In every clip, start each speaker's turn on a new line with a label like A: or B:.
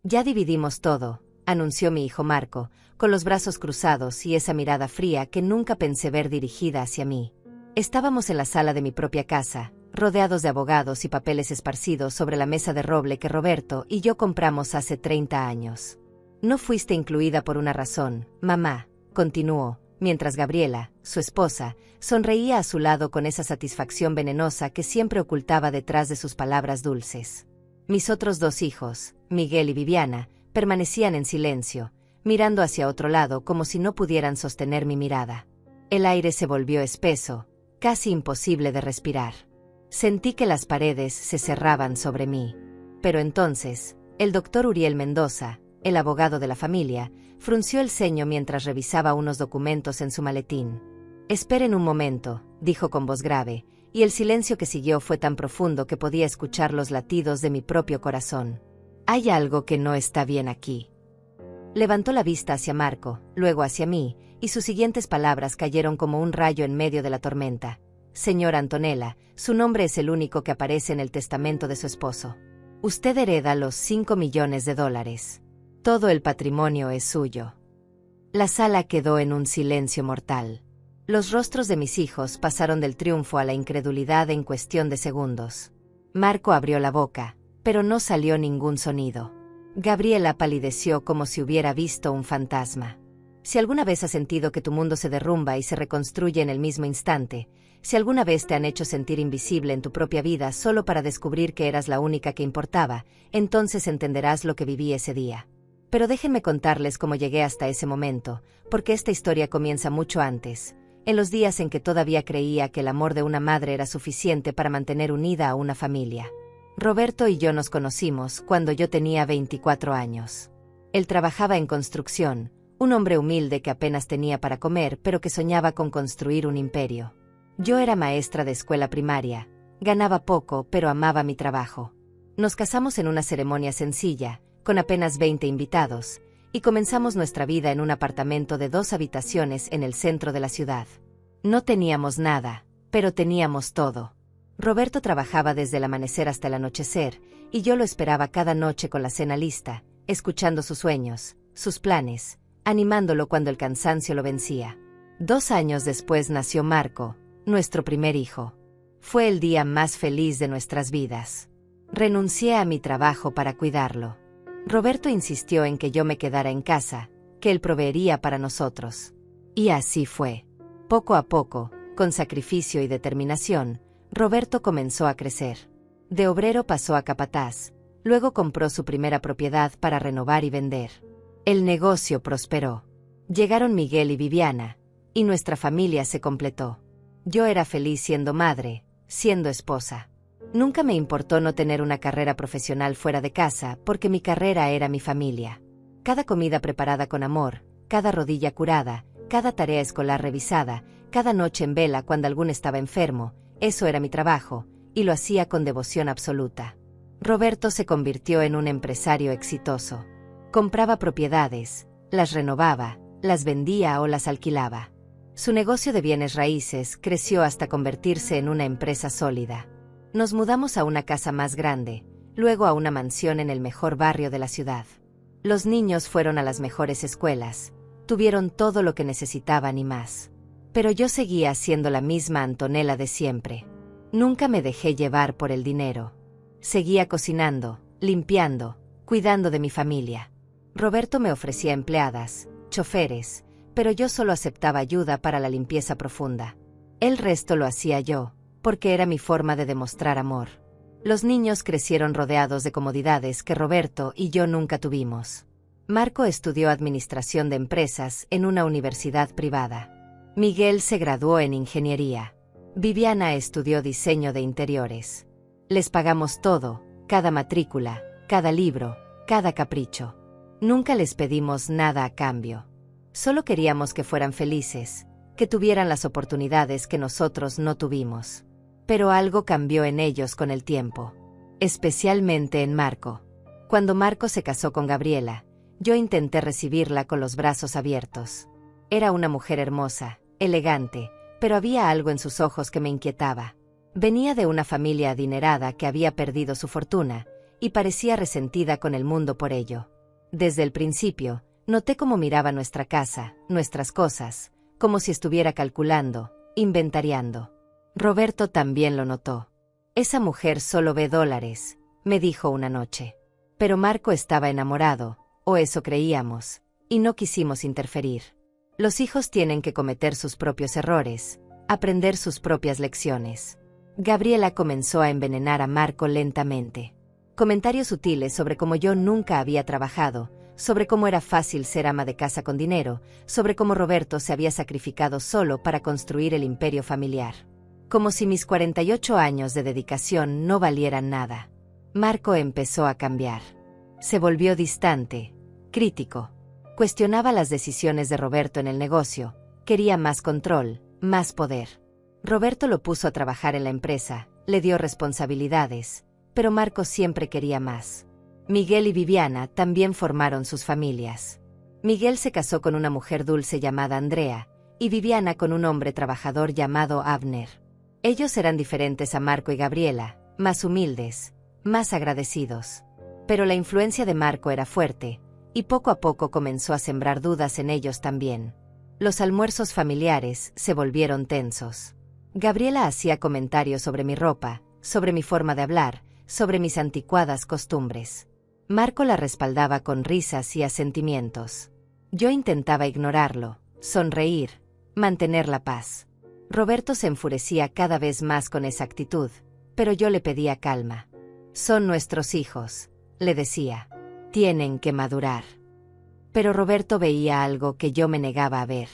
A: Ya dividimos todo, anunció mi hijo Marco, con los brazos cruzados y esa mirada fría que nunca pensé ver dirigida hacia mí. Estábamos en la sala de mi propia casa, rodeados de abogados y papeles esparcidos sobre la mesa de roble que Roberto y yo compramos hace 30 años. No fuiste incluida por una razón, mamá, continuó, mientras Gabriela, su esposa, sonreía a su lado con esa satisfacción venenosa que siempre ocultaba detrás de sus palabras dulces. Mis otros 2 hijos, Miguel y Viviana, permanecían en silencio, mirando hacia otro lado como si no pudieran sostener mi mirada. El aire se volvió espeso, casi imposible de respirar. Sentí que las paredes se cerraban sobre mí. Pero entonces, el doctor Uriel Mendoza, el abogado de la familia, frunció el ceño mientras revisaba unos documentos en su maletín. «Esperen un momento», dijo con voz grave, y el silencio que siguió fue tan profundo que podía escuchar los latidos de mi propio corazón. «Hay algo que no está bien aquí». Levantó la vista hacia Marco, luego hacia mí, y sus siguientes palabras cayeron como un rayo en medio de la tormenta. «Señora Antonella, su nombre es el único que aparece en el testamento de su esposo. Usted hereda los $5 millones. Todo el patrimonio es suyo». La sala quedó en un silencio mortal. Los rostros de mis hijos pasaron del triunfo a la incredulidad en cuestión de segundos. Marco abrió la boca, pero no salió ningún sonido. Gabriela palideció como si hubiera visto un fantasma. Si alguna vez has sentido que tu mundo se derrumba y se reconstruye en el mismo instante, si alguna vez te han hecho sentir invisible en tu propia vida solo para descubrir que eras la única que importaba, entonces entenderás lo que viví ese día. Pero déjenme contarles cómo llegué hasta ese momento, porque esta historia comienza mucho antes, en los días en que todavía creía que el amor de una madre era suficiente para mantener unida a una familia. Roberto y yo nos conocimos cuando yo tenía 24 años. Él trabajaba en construcción, un hombre humilde que apenas tenía para comer pero que soñaba con construir un imperio. Yo era maestra de escuela primaria, ganaba poco pero amaba mi trabajo. Nos casamos en una ceremonia sencilla, con apenas 20 invitados, y comenzamos nuestra vida en un apartamento de 2 habitaciones en el centro de la ciudad. No teníamos nada, pero teníamos todo. Roberto trabajaba desde el amanecer hasta el anochecer, y yo lo esperaba cada noche con la cena lista, escuchando sus sueños, sus planes, animándolo cuando el cansancio lo vencía. 2 años después nació Marco, nuestro primer hijo. Fue el día más feliz de nuestras vidas. Renuncié a mi trabajo para cuidarlo. Roberto insistió en que yo me quedara en casa, que él proveería para nosotros. Y así fue. Poco a poco, con sacrificio y determinación, Roberto comenzó a crecer. De obrero pasó a capataz, luego compró su primera propiedad para renovar y vender. El negocio prosperó. Llegaron Miguel y Viviana, y nuestra familia se completó. Yo era feliz siendo madre, siendo esposa. Nunca me importó no tener una carrera profesional fuera de casa, porque mi carrera era mi familia. Cada comida preparada con amor, cada rodilla curada, cada tarea escolar revisada, cada noche en vela cuando algún estaba enfermo, eso era mi trabajo, y lo hacía con devoción absoluta. Roberto se convirtió en un empresario exitoso. Compraba propiedades, las renovaba, las vendía o las alquilaba. Su negocio de bienes raíces creció hasta convertirse en una empresa sólida. Nos mudamos a una casa más grande, luego a una mansión en el mejor barrio de la ciudad. Los niños fueron a las mejores escuelas, tuvieron todo lo que necesitaban y más. Pero yo seguía siendo la misma Antonella de siempre. Nunca me dejé llevar por el dinero. Seguía cocinando, limpiando, cuidando de mi familia. Roberto me ofrecía empleadas, choferes, pero yo solo aceptaba ayuda para la limpieza profunda. El resto lo hacía yo, porque era mi forma de demostrar amor. Los niños crecieron rodeados de comodidades que Roberto y yo nunca tuvimos. Marco estudió administración de empresas en una universidad privada. Miguel se graduó en ingeniería. Viviana estudió diseño de interiores. Les pagamos todo, cada matrícula, cada libro, cada capricho. Nunca les pedimos nada a cambio. Solo queríamos que fueran felices, que tuvieran las oportunidades que nosotros no tuvimos. Pero algo cambió en ellos con el tiempo. Especialmente en Marco. Cuando Marco se casó con Gabriela, yo intenté recibirla con los brazos abiertos. Era una mujer hermosa, elegante, pero había algo en sus ojos que me inquietaba. Venía de una familia adinerada que había perdido su fortuna, y parecía resentida con el mundo por ello. Desde el principio, noté cómo miraba nuestra casa, nuestras cosas, como si estuviera calculando, inventariando. Roberto también lo notó. Esa mujer solo ve dólares, me dijo una noche. Pero Marco estaba enamorado, o eso creíamos, y no quisimos interferir. Los hijos tienen que cometer sus propios errores, aprender sus propias lecciones. Gabriela comenzó a envenenar a Marco lentamente. Comentarios sutiles sobre cómo yo nunca había trabajado, sobre cómo era fácil ser ama de casa con dinero, sobre cómo Roberto se había sacrificado solo para construir el imperio familiar. Como si mis 48 años de dedicación no valieran nada. Marco empezó a cambiar. Se volvió distante, crítico. Cuestionaba las decisiones de Roberto en el negocio, quería más control, más poder. Roberto lo puso a trabajar en la empresa, le dio responsabilidades, pero Marco siempre quería más. Miguel y Viviana también formaron sus familias. Miguel se casó con una mujer dulce llamada Andrea, y Viviana con un hombre trabajador llamado Abner. Ellos eran diferentes a Marco y Gabriela, más humildes, más agradecidos. Pero la influencia de Marco era fuerte, y poco a poco comenzó a sembrar dudas en ellos también. Los almuerzos familiares se volvieron tensos. Gabriela hacía comentarios sobre mi ropa, sobre mi forma de hablar, sobre mis anticuadas costumbres. Marco la respaldaba con risas y asentimientos. Yo intentaba ignorarlo, sonreír, mantener la paz. Roberto se enfurecía cada vez más con esa actitud, pero yo le pedía calma. Son nuestros hijos, le decía. Tienen que madurar. Pero Roberto veía algo que yo me negaba a ver.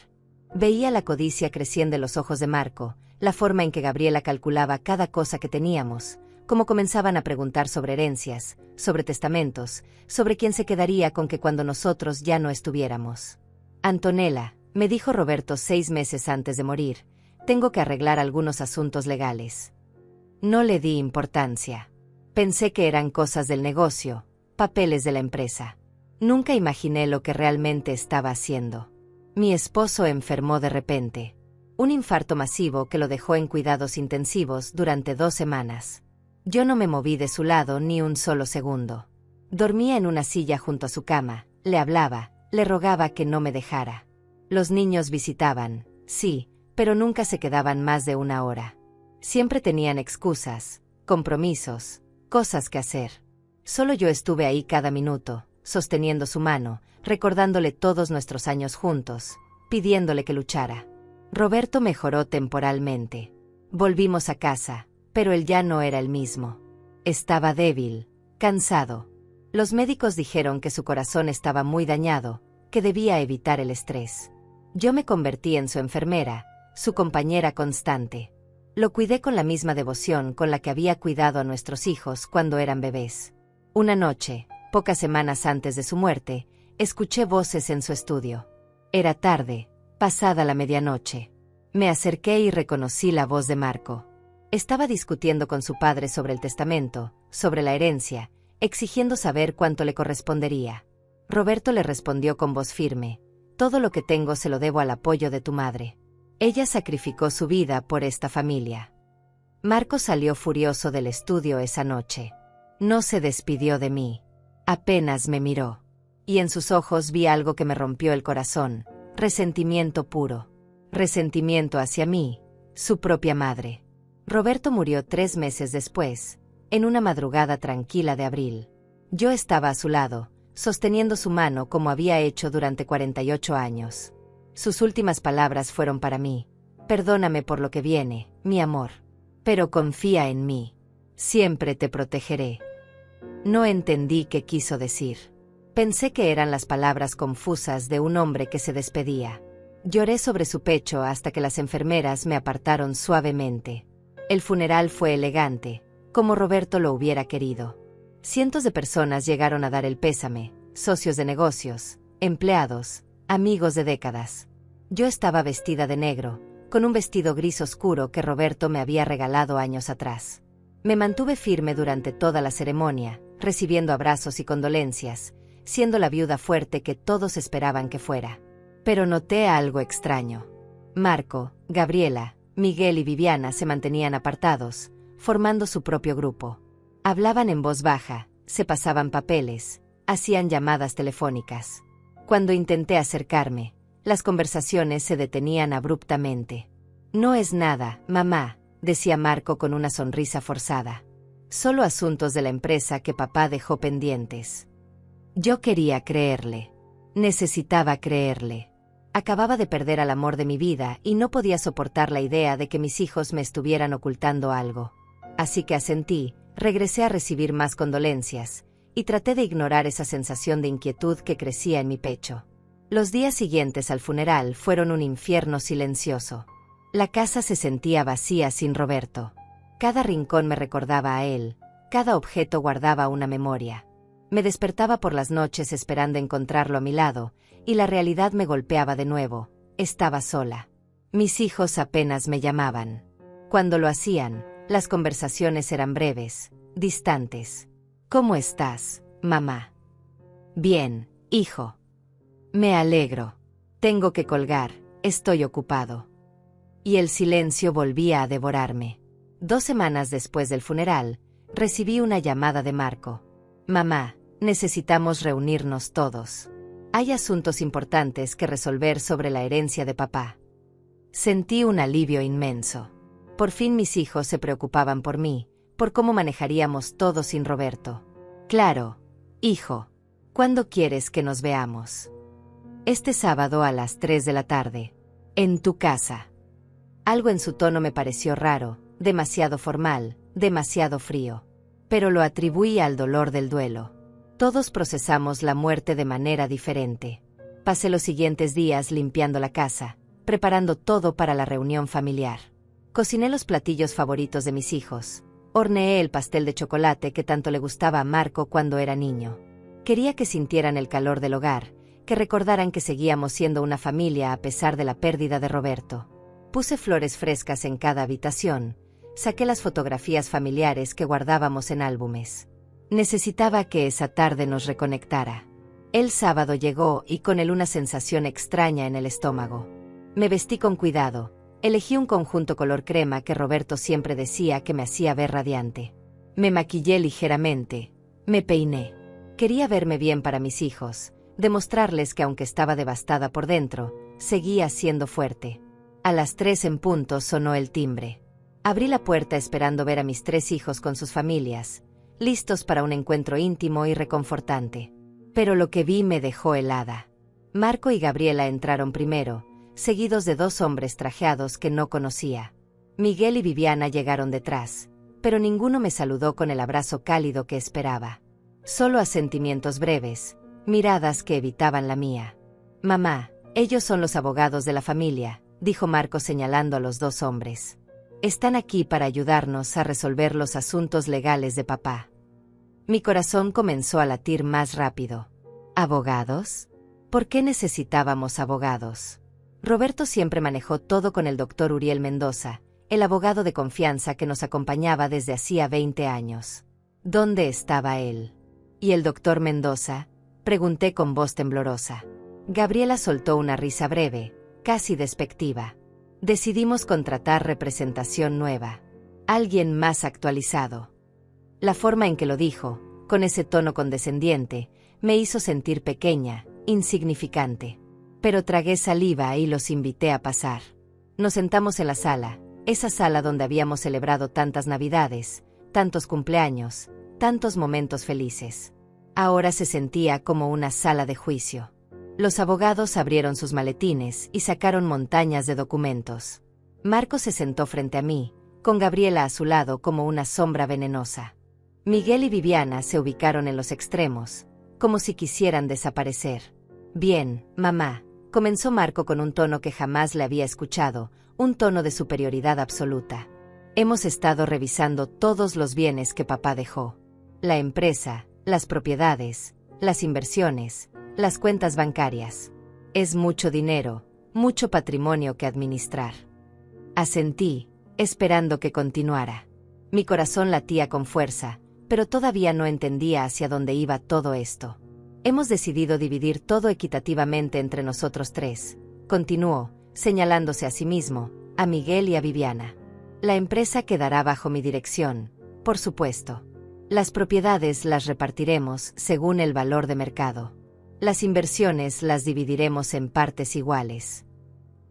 A: Veía la codicia creciendo en los ojos de Marco, la forma en que Gabriela calculaba cada cosa que teníamos, cómo comenzaban a preguntar sobre herencias, sobre testamentos, sobre quién se quedaría con que cuando nosotros ya no estuviéramos. Antonella, me dijo Roberto 6 meses antes de morir, tengo que arreglar algunos asuntos legales. No le di importancia. Pensé que eran cosas del negocio, papeles de la empresa. Nunca imaginé lo que realmente estaba haciendo. Mi esposo enfermó de repente. Un infarto masivo que lo dejó en cuidados intensivos durante 2 semanas. Yo no me moví de su lado ni un solo segundo. Dormía en una silla junto a su cama, le hablaba, le rogaba que no me dejara. Los niños visitaban, sí, pero nunca se quedaban más de 1 hora. Siempre tenían excusas, compromisos, cosas que hacer. Solo yo estuve ahí cada minuto, sosteniendo su mano, recordándole todos nuestros años juntos, pidiéndole que luchara. Roberto mejoró temporalmente. Volvimos a casa, pero él ya no era el mismo. Estaba débil, cansado. Los médicos dijeron que su corazón estaba muy dañado, que debía evitar el estrés. Yo me convertí en su enfermera, su compañera constante. Lo cuidé con la misma devoción con la que había cuidado a nuestros hijos cuando eran bebés. Una noche, pocas semanas antes de su muerte, escuché voces en su estudio. Era tarde, pasada la medianoche. Me acerqué y reconocí la voz de Marco. Estaba discutiendo con su padre sobre el testamento, sobre la herencia, exigiendo saber cuánto le correspondería. Roberto le respondió con voz firme: todo lo que tengo se lo debo al apoyo de tu madre. Ella sacrificó su vida por esta familia. Marco salió furioso del estudio esa noche. No se despidió de mí. Apenas me miró. Y en sus ojos vi algo que me rompió el corazón: resentimiento puro. Resentimiento hacia mí, su propia madre. Roberto murió 3 meses después, en una madrugada tranquila de abril. Yo estaba a su lado, sosteniendo su mano como había hecho durante 48 años. Sus últimas palabras fueron para mí: perdóname por lo que viene, mi amor. Pero confía en mí. Siempre te protegeré. No entendí qué quiso decir. Pensé que eran las palabras confusas de un hombre que se despedía. Lloré sobre su pecho hasta que las enfermeras me apartaron suavemente. El funeral fue elegante, como Roberto lo hubiera querido. Cientos de personas llegaron a dar el pésame, socios de negocios, empleados, amigos de décadas. Yo estaba vestida de negro, con un vestido gris oscuro que Roberto me había regalado años atrás. Me mantuve firme durante toda la ceremonia, recibiendo abrazos y condolencias, siendo la viuda fuerte que todos esperaban que fuera. Pero noté algo extraño. Marco, Gabriela, Miguel y Viviana se mantenían apartados, formando su propio grupo. Hablaban en voz baja, se pasaban papeles, hacían llamadas telefónicas. Cuando intenté acercarme, las conversaciones se detenían abruptamente. No es nada, mamá, decía Marco con una sonrisa forzada. Solo asuntos de la empresa que papá dejó pendientes. Yo quería creerle. Necesitaba creerle. Acababa de perder al amor de mi vida y no podía soportar la idea de que mis hijos me estuvieran ocultando algo. Así que asentí, regresé a recibir más condolencias, y traté de ignorar esa sensación de inquietud que crecía en mi pecho. Los días siguientes al funeral fueron un infierno silencioso. La casa se sentía vacía sin Roberto. Cada rincón me recordaba a él, cada objeto guardaba una memoria. Me despertaba por las noches esperando encontrarlo a mi lado, y la realidad me golpeaba de nuevo. Estaba sola. Mis hijos apenas me llamaban. Cuando lo hacían, las conversaciones eran breves, distantes. ¿Cómo estás, mamá? Bien, hijo. Me alegro. Tengo que colgar, estoy ocupado. Y el silencio volvía a devorarme. 2 semanas después del funeral, recibí una llamada de Marco. Mamá, necesitamos reunirnos todos. Hay asuntos importantes que resolver sobre la herencia de papá. Sentí un alivio inmenso. Por fin mis hijos se preocupaban por mí, por cómo manejaríamos todo sin Roberto. Claro, hijo. ¿Cuándo quieres que nos veamos? Este sábado a las 3 de la tarde. En tu casa. Algo en su tono me pareció raro, demasiado formal, demasiado frío. Pero lo atribuí al dolor del duelo. Todos procesamos la muerte de manera diferente. Pasé los siguientes días limpiando la casa, preparando todo para la reunión familiar. Cociné los platillos favoritos de mis hijos. Horneé el pastel de chocolate que tanto le gustaba a Marco cuando era niño. Quería que sintieran el calor del hogar, que recordaran que seguíamos siendo una familia a pesar de la pérdida de Roberto. Puse flores frescas en cada habitación. Saqué las fotografías familiares que guardábamos en álbumes. Necesitaba que esa tarde nos reconectara. El sábado llegó y con él una sensación extraña en el estómago. Me vestí con cuidado. Elegí un conjunto color crema que Roberto siempre decía que me hacía ver radiante. Me maquillé ligeramente. Me peiné. Quería verme bien para mis hijos, demostrarles que aunque estaba devastada por dentro, seguía siendo fuerte. A las 3 en punto sonó el timbre. Abrí la puerta esperando ver a mis 3 hijos con sus familias, listos para un encuentro íntimo y reconfortante. Pero lo que vi me dejó helada. Marco y Gabriela entraron primero, seguidos de 2 hombres trajeados que no conocía. Miguel y Viviana llegaron detrás, pero ninguno me saludó con el abrazo cálido que esperaba. Solo asentimientos breves, miradas que evitaban la mía. Mamá, ellos son los abogados de la familia, dijo Marco señalando a los 2 hombres. Están aquí para ayudarnos a resolver los asuntos legales de papá. Mi corazón comenzó a latir más rápido. ¿Abogados? ¿Por qué necesitábamos abogados? Roberto siempre manejó todo con el doctor Uriel Mendoza, el abogado de confianza que nos acompañaba desde hacía 20 años. ¿Dónde estaba él? ¿Y el doctor Mendoza? Pregunté con voz temblorosa. Gabriela soltó una risa breve, casi despectiva. Decidimos contratar representación nueva. Alguien más actualizado. La forma en que lo dijo, con ese tono condescendiente, me hizo sentir pequeña, insignificante. Pero tragué saliva y los invité a pasar. Nos sentamos en la sala, esa sala donde habíamos celebrado tantas navidades, tantos cumpleaños, tantos momentos felices. Ahora se sentía como una sala de juicio. Los abogados abrieron sus maletines y sacaron montañas de documentos. Marco se sentó frente a mí, con Gabriela a su lado como una sombra venenosa. Miguel y Viviana se ubicaron en los extremos, como si quisieran desaparecer. Bien, mamá, comenzó Marco con un tono que jamás le había escuchado, un tono de superioridad absoluta. Hemos estado revisando todos los bienes que papá dejó. La empresa, las propiedades, las inversiones, las cuentas bancarias. Es mucho dinero, mucho patrimonio que administrar. Asentí, esperando que continuara. Mi corazón latía con fuerza, pero todavía no entendía hacia dónde iba todo esto. Hemos decidido dividir todo equitativamente entre nosotros 3, continuó, señalándose a sí mismo, a Miguel y a Viviana. La empresa quedará bajo mi dirección, por supuesto. Las propiedades las repartiremos según el valor de mercado. Las inversiones las dividiremos en partes iguales.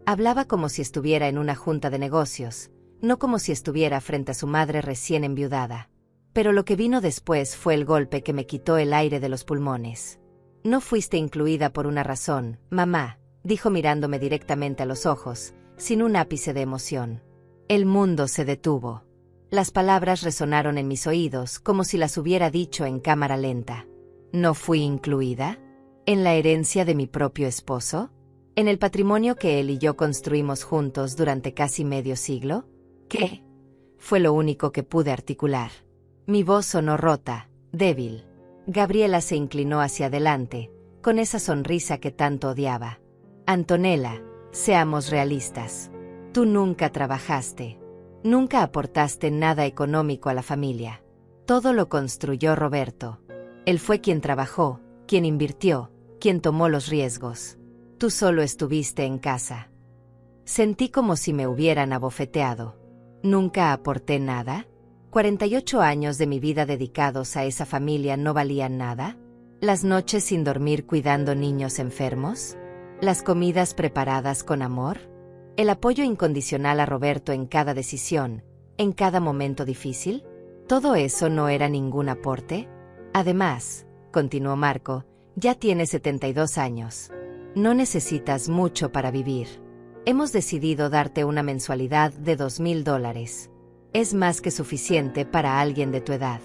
A: Hablaba como si estuviera en una junta de negocios, no como si estuviera frente a su madre recién enviudada. Pero lo que vino después fue el golpe que me quitó el aire de los pulmones. No fuiste incluida por una razón, mamá, dijo mirándome directamente a los ojos, sin un ápice de emoción. El mundo se detuvo. Las palabras resonaron en mis oídos como si las hubiera dicho en cámara lenta. ¿No fui incluida? ¿En la herencia de mi propio esposo? ¿En el patrimonio que él y yo construimos juntos durante casi medio siglo? ¿Qué? Fue lo único que pude articular. Mi voz sonó rota, débil. Gabriela se inclinó hacia adelante, con esa sonrisa que tanto odiaba. Antonella, seamos realistas. Tú nunca trabajaste. Nunca aportaste nada económico a la familia. Todo lo construyó Roberto. Él fue quien trabajó, quien invirtió, quien tomó los riesgos. Tú solo estuviste en casa. Sentí como si me hubieran abofeteado. ¿Nunca aporté nada? ¿48 años de mi vida dedicados a esa familia no valían nada? ¿Las noches sin dormir cuidando niños enfermos? ¿Las comidas preparadas con amor? ¿El apoyo incondicional a Roberto en cada decisión, en cada momento difícil? ¿Todo eso no era ningún aporte? Además, continuó Marco, ya tienes 72 años. No necesitas mucho para vivir. Hemos decidido darte una mensualidad de $2,000. Es más que suficiente para alguien de tu edad.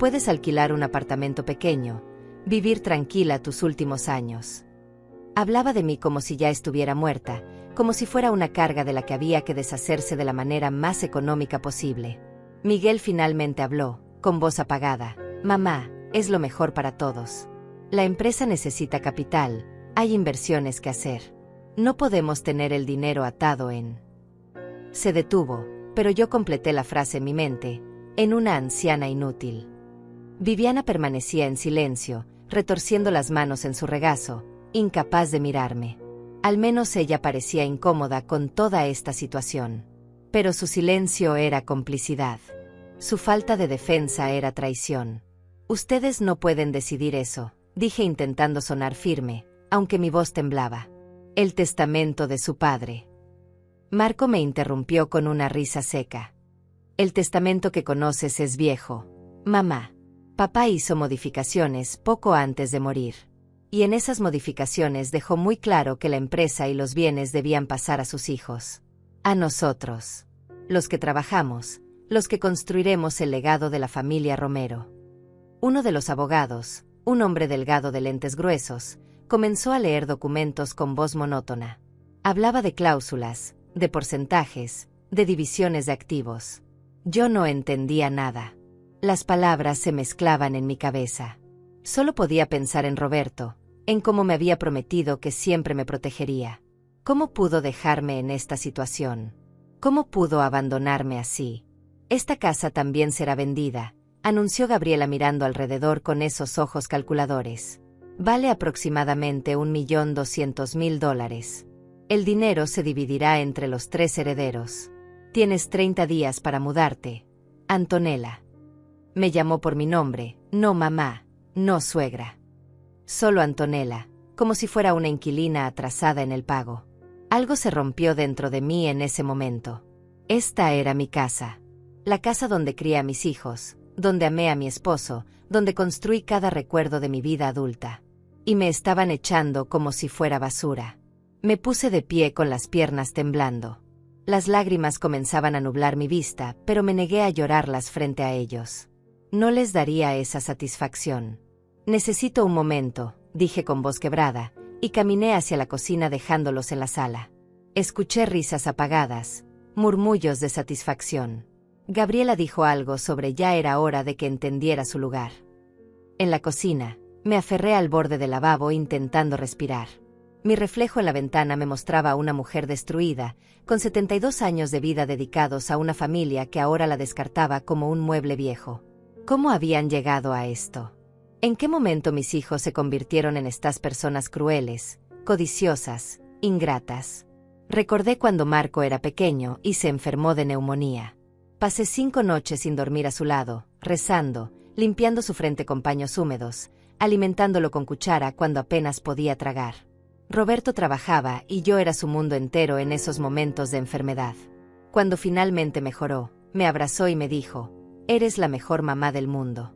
A: Puedes alquilar un apartamento pequeño, vivir tranquila tus últimos años. Hablaba de mí como si ya estuviera muerta, como si fuera una carga de la que había que deshacerse de la manera más económica posible. Miguel finalmente habló, con voz apagada. Mamá, es lo mejor para todos. La empresa necesita capital, hay inversiones que hacer. No podemos tener el dinero atado en... Se detuvo, pero yo completé la frase en mi mente, en una anciana inútil. Viviana permanecía en silencio, retorciendo las manos en su regazo, incapaz de mirarme. Al menos ella parecía incómoda con toda esta situación. Pero su silencio era complicidad. Su falta de defensa era traición. Ustedes no pueden decidir eso, dije intentando sonar firme, aunque mi voz temblaba. El testamento de su padre. Marco me interrumpió con una risa seca. El testamento que conoces es viejo, mamá. Papá hizo modificaciones poco antes de morir. Y en esas modificaciones dejó muy claro que la empresa y los bienes debían pasar a sus hijos. A nosotros. Los que trabajamos, los que construiremos el legado de la familia Romero. Uno de los abogados, un hombre delgado de lentes gruesos, comenzó a leer documentos con voz monótona. Hablaba de cláusulas, de porcentajes, de divisiones de activos. Yo no entendía nada. Las palabras se mezclaban en mi cabeza. Solo podía pensar en Roberto, en cómo me había prometido que siempre me protegería. ¿Cómo pudo dejarme en esta situación? ¿Cómo pudo abandonarme así? Esta casa también será vendida, anunció Gabriela mirando alrededor con esos ojos calculadores. Vale aproximadamente $1,200,000. El dinero se dividirá entre los 3 herederos. Tienes 30 días para mudarte, Antonella. Me llamó por mi nombre, no mamá, no suegra. Solo Antonella, como si fuera una inquilina atrasada en el pago. Algo se rompió dentro de mí en ese momento. Esta era mi casa. La casa donde crié a mis hijos, donde amé a mi esposo, donde construí cada recuerdo de mi vida adulta. Y me estaban echando como si fuera basura. Me puse de pie con las piernas temblando. Las lágrimas comenzaban a nublar mi vista, pero me negué a llorarlas frente a ellos. No les daría esa satisfacción. Necesito un momento, dije con voz quebrada, y caminé hacia la cocina dejándolos en la sala. Escuché risas apagadas, murmullos de satisfacción. Gabriela dijo algo sobre ya era hora de que entendiera su lugar. En la cocina, me aferré al borde del lavabo intentando respirar. Mi reflejo en la ventana me mostraba a una mujer destruida, con 72 años de vida dedicados a una familia que ahora la descartaba como un mueble viejo. ¿Cómo habían llegado a esto? ¿En qué momento mis hijos se convirtieron en estas personas crueles, codiciosas, ingratas? Recordé cuando Marco era pequeño y se enfermó de neumonía. Pasé 5 noches sin dormir a su lado, rezando, limpiando su frente con paños húmedos, alimentándolo con cuchara cuando apenas podía tragar. Roberto trabajaba y yo era su mundo entero en esos momentos de enfermedad. Cuando finalmente mejoró, me abrazó y me dijo: «Eres la mejor mamá del mundo».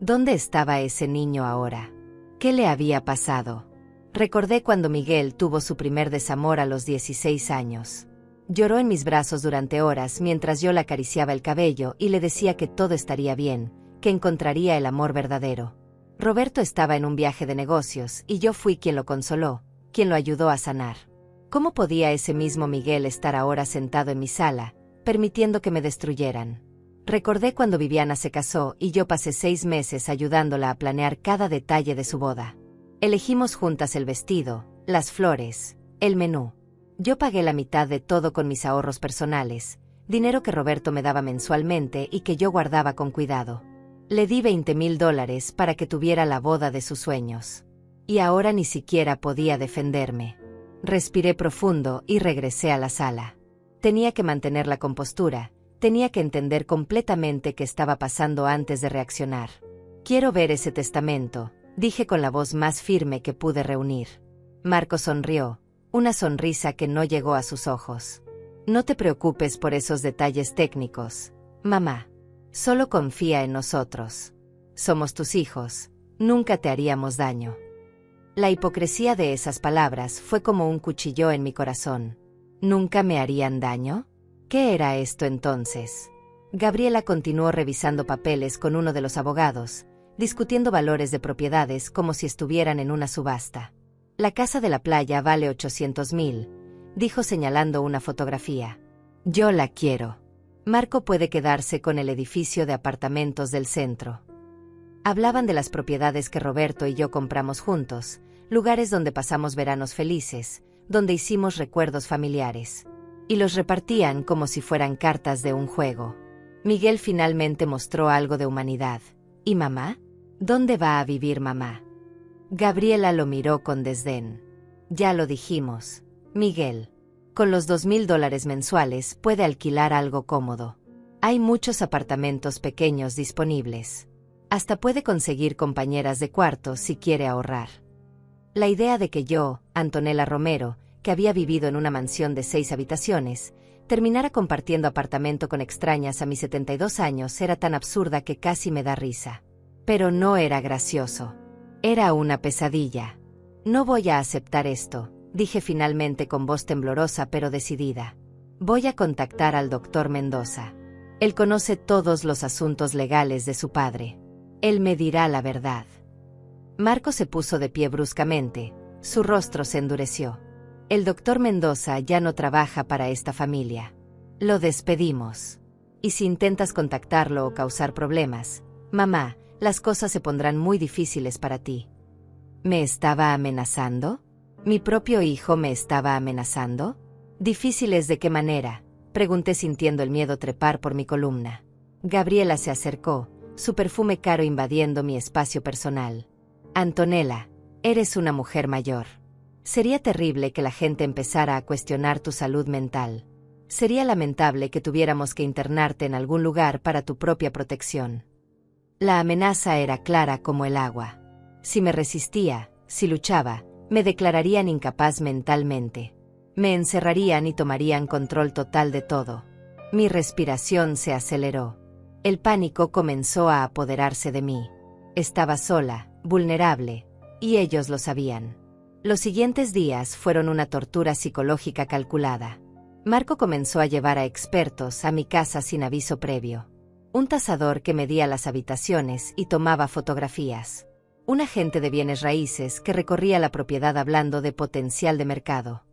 A: ¿Dónde estaba ese niño ahora? ¿Qué le había pasado? Recordé cuando Miguel tuvo su primer desamor a los 16 años. Lloró en mis brazos durante horas mientras yo le acariciaba el cabello y le decía que todo estaría bien, que encontraría el amor verdadero. Roberto estaba en un viaje de negocios y yo fui quien lo consoló, quien lo ayudó a sanar. ¿Cómo podía ese mismo Miguel estar ahora sentado en mi sala, permitiendo que me destruyeran? Recordé cuando Viviana se casó y yo pasé 6 meses ayudándola a planear cada detalle de su boda. Elegimos juntas el vestido, las flores, el menú. Yo pagué la mitad de todo con mis ahorros personales, dinero que Roberto me daba mensualmente y que yo guardaba con cuidado. Le di $20,000 para que tuviera la boda de sus sueños. Y ahora ni siquiera podía defenderme. Respiré profundo y regresé a la sala. Tenía que mantener la compostura, tenía que entender completamente qué estaba pasando antes de reaccionar. «Quiero ver ese testamento», dije con la voz más firme que pude reunir. Marco sonrió, una sonrisa que no llegó a sus ojos. «No te preocupes por esos detalles técnicos, mamá. Solo confía en nosotros. Somos tus hijos, nunca te haríamos daño». La hipocresía de esas palabras fue como un cuchillo en mi corazón. ¿Nunca me harían daño? ¿Qué era esto entonces? Gabriela continuó revisando papeles con uno de los abogados, discutiendo valores de propiedades como si estuvieran en una subasta. «La casa de la playa vale 800,000, dijo señalando una fotografía. «Yo la quiero. Marco puede quedarse con el edificio de apartamentos del centro». Hablaban de las propiedades que Roberto y yo compramos juntos, lugares donde pasamos veranos felices, donde hicimos recuerdos familiares. Y los repartían como si fueran cartas de un juego. Miguel finalmente mostró algo de humanidad. ¿Y mamá? ¿Dónde va a vivir mamá? Gabriela lo miró con desdén. «Ya lo dijimos, Miguel. Con los $2,000 mensuales puede alquilar algo cómodo. Hay muchos apartamentos pequeños disponibles. Hasta puede conseguir compañeras de cuarto si quiere ahorrar». La idea de que yo, Antonella Romero, que había vivido en una mansión de 6 habitaciones, terminara compartiendo apartamento con extrañas a mis 72 años era tan absurda que casi me da risa. Pero no era gracioso. Era una pesadilla. «No voy a aceptar esto», dije finalmente con voz temblorosa pero decidida. «Voy a contactar al doctor Mendoza. Él conoce todos los asuntos legales de su padre. Él me dirá la verdad». Marco se puso de pie bruscamente, su rostro se endureció. «El doctor Mendoza ya no trabaja para esta familia. Lo despedimos. Y si intentas contactarlo o causar problemas, mamá, las cosas se pondrán muy difíciles para ti». ¿Me estaba amenazando? ¿Mi propio hijo me estaba amenazando? ¿Difíciles de qué manera?, pregunté sintiendo el miedo trepar por mi columna. Gabriela se acercó, su perfume caro invadiendo mi espacio personal. «Antonella, eres una mujer mayor. Sería terrible que la gente empezara a cuestionar tu salud mental. Sería lamentable que tuviéramos que internarte en algún lugar para tu propia protección». La amenaza era clara como el agua. Si me resistía, si luchaba, me declararían incapaz mentalmente. Me encerrarían y tomarían control total de todo. Mi respiración se aceleró. El pánico comenzó a apoderarse de mí. Estaba sola, vulnerable, y ellos lo sabían. Los siguientes días fueron una tortura psicológica calculada. Marco comenzó a llevar a expertos a mi casa sin aviso previo. Un tasador que medía las habitaciones y tomaba fotografías. Un agente de bienes raíces que recorría la propiedad hablando de potencial de mercado.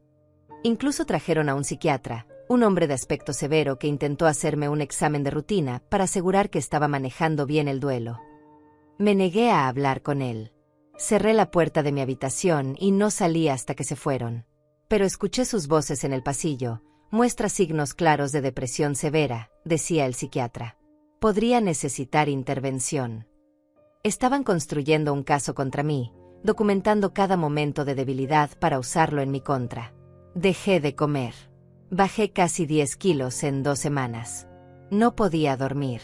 A: Incluso trajeron a un psiquiatra, un hombre de aspecto severo que intentó hacerme un examen de rutina para asegurar que estaba manejando bien el duelo. Me negué a hablar con él. Cerré la puerta de mi habitación y no salí hasta que se fueron. Pero escuché sus voces en el pasillo. «Muestra signos claros de depresión severa», decía el psiquiatra. «Podría necesitar intervención». Estaban construyendo un caso contra mí, documentando cada momento de debilidad para usarlo en mi contra. Dejé de comer. Bajé casi 10 kilos en 2 semanas. No podía dormir.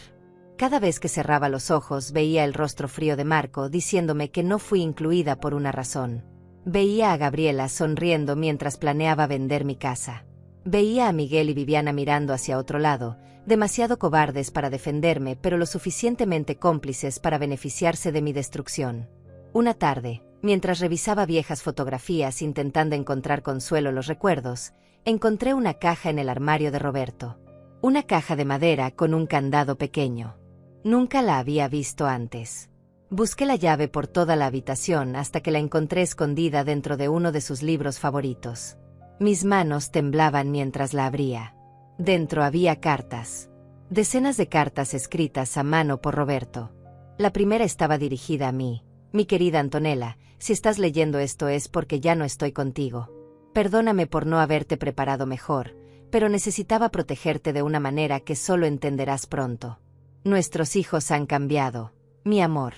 A: Cada vez que cerraba los ojos veía el rostro frío de Marco diciéndome que no fui incluida por una razón. Veía a Gabriela sonriendo mientras planeaba vender mi casa. Veía a Miguel y Viviana mirando hacia otro lado, demasiado cobardes para defenderme pero lo suficientemente cómplices para beneficiarse de mi destrucción. Una tarde, mientras revisaba viejas fotografías intentando encontrar consuelo en los recuerdos, encontré una caja en el armario de Roberto. Una caja de madera con un candado pequeño. Nunca la había visto antes. Busqué la llave por toda la habitación hasta que la encontré escondida dentro de uno de sus libros favoritos. Mis manos temblaban mientras la abría. Dentro había cartas. Decenas de cartas escritas a mano por Roberto. La primera estaba dirigida a mí. Mi querida Antonella, si estás leyendo esto es porque ya no estoy contigo. Perdóname por no haberte preparado mejor, pero necesitaba protegerte de una manera que solo entenderás pronto. Nuestros hijos han cambiado, mi amor.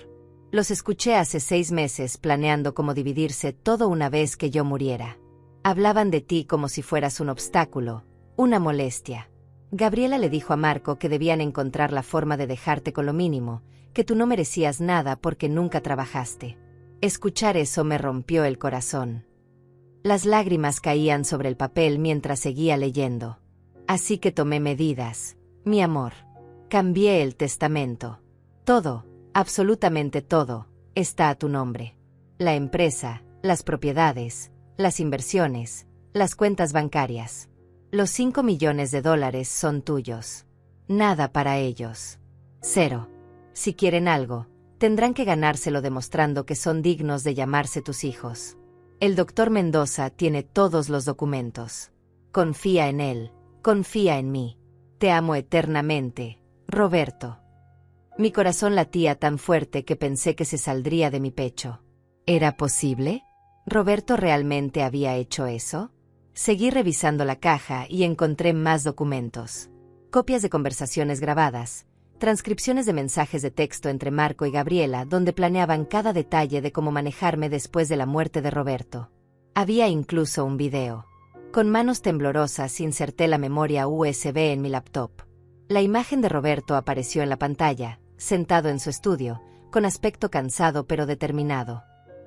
A: Los escuché hace 6 meses planeando cómo dividirse todo una vez que yo muriera. Hablaban de ti como si fueras un obstáculo, una molestia. Gabriela le dijo a Marco que debían encontrar la forma de dejarte con lo mínimo, que tú no merecías nada porque nunca trabajaste. Escuchar eso me rompió el corazón. Las lágrimas caían sobre el papel mientras seguía leyendo. Así que tomé medidas, mi amor. Cambié el testamento. Todo, absolutamente todo, está a tu nombre. La empresa, las propiedades, las inversiones, las cuentas bancarias. Los $5 millones son tuyos. Nada para ellos. 0. Si quieren algo, tendrán que ganárselo demostrando que son dignos de llamarse tus hijos. El doctor Mendoza tiene todos los documentos. Confía en él, confía en mí. Te amo eternamente, Roberto. Mi corazón latía tan fuerte que pensé que se saldría de mi pecho. ¿Era posible? ¿Roberto realmente había hecho eso? Seguí revisando la caja y encontré más documentos. Copias de conversaciones grabadas, transcripciones de mensajes de texto entre Marco y Gabriela donde planeaban cada detalle de cómo manejarme después de la muerte de Roberto. Había incluso un video. Con manos temblorosas inserté la memoria USB en mi laptop. La imagen de Roberto apareció en la pantalla, sentado en su estudio, con aspecto cansado pero determinado.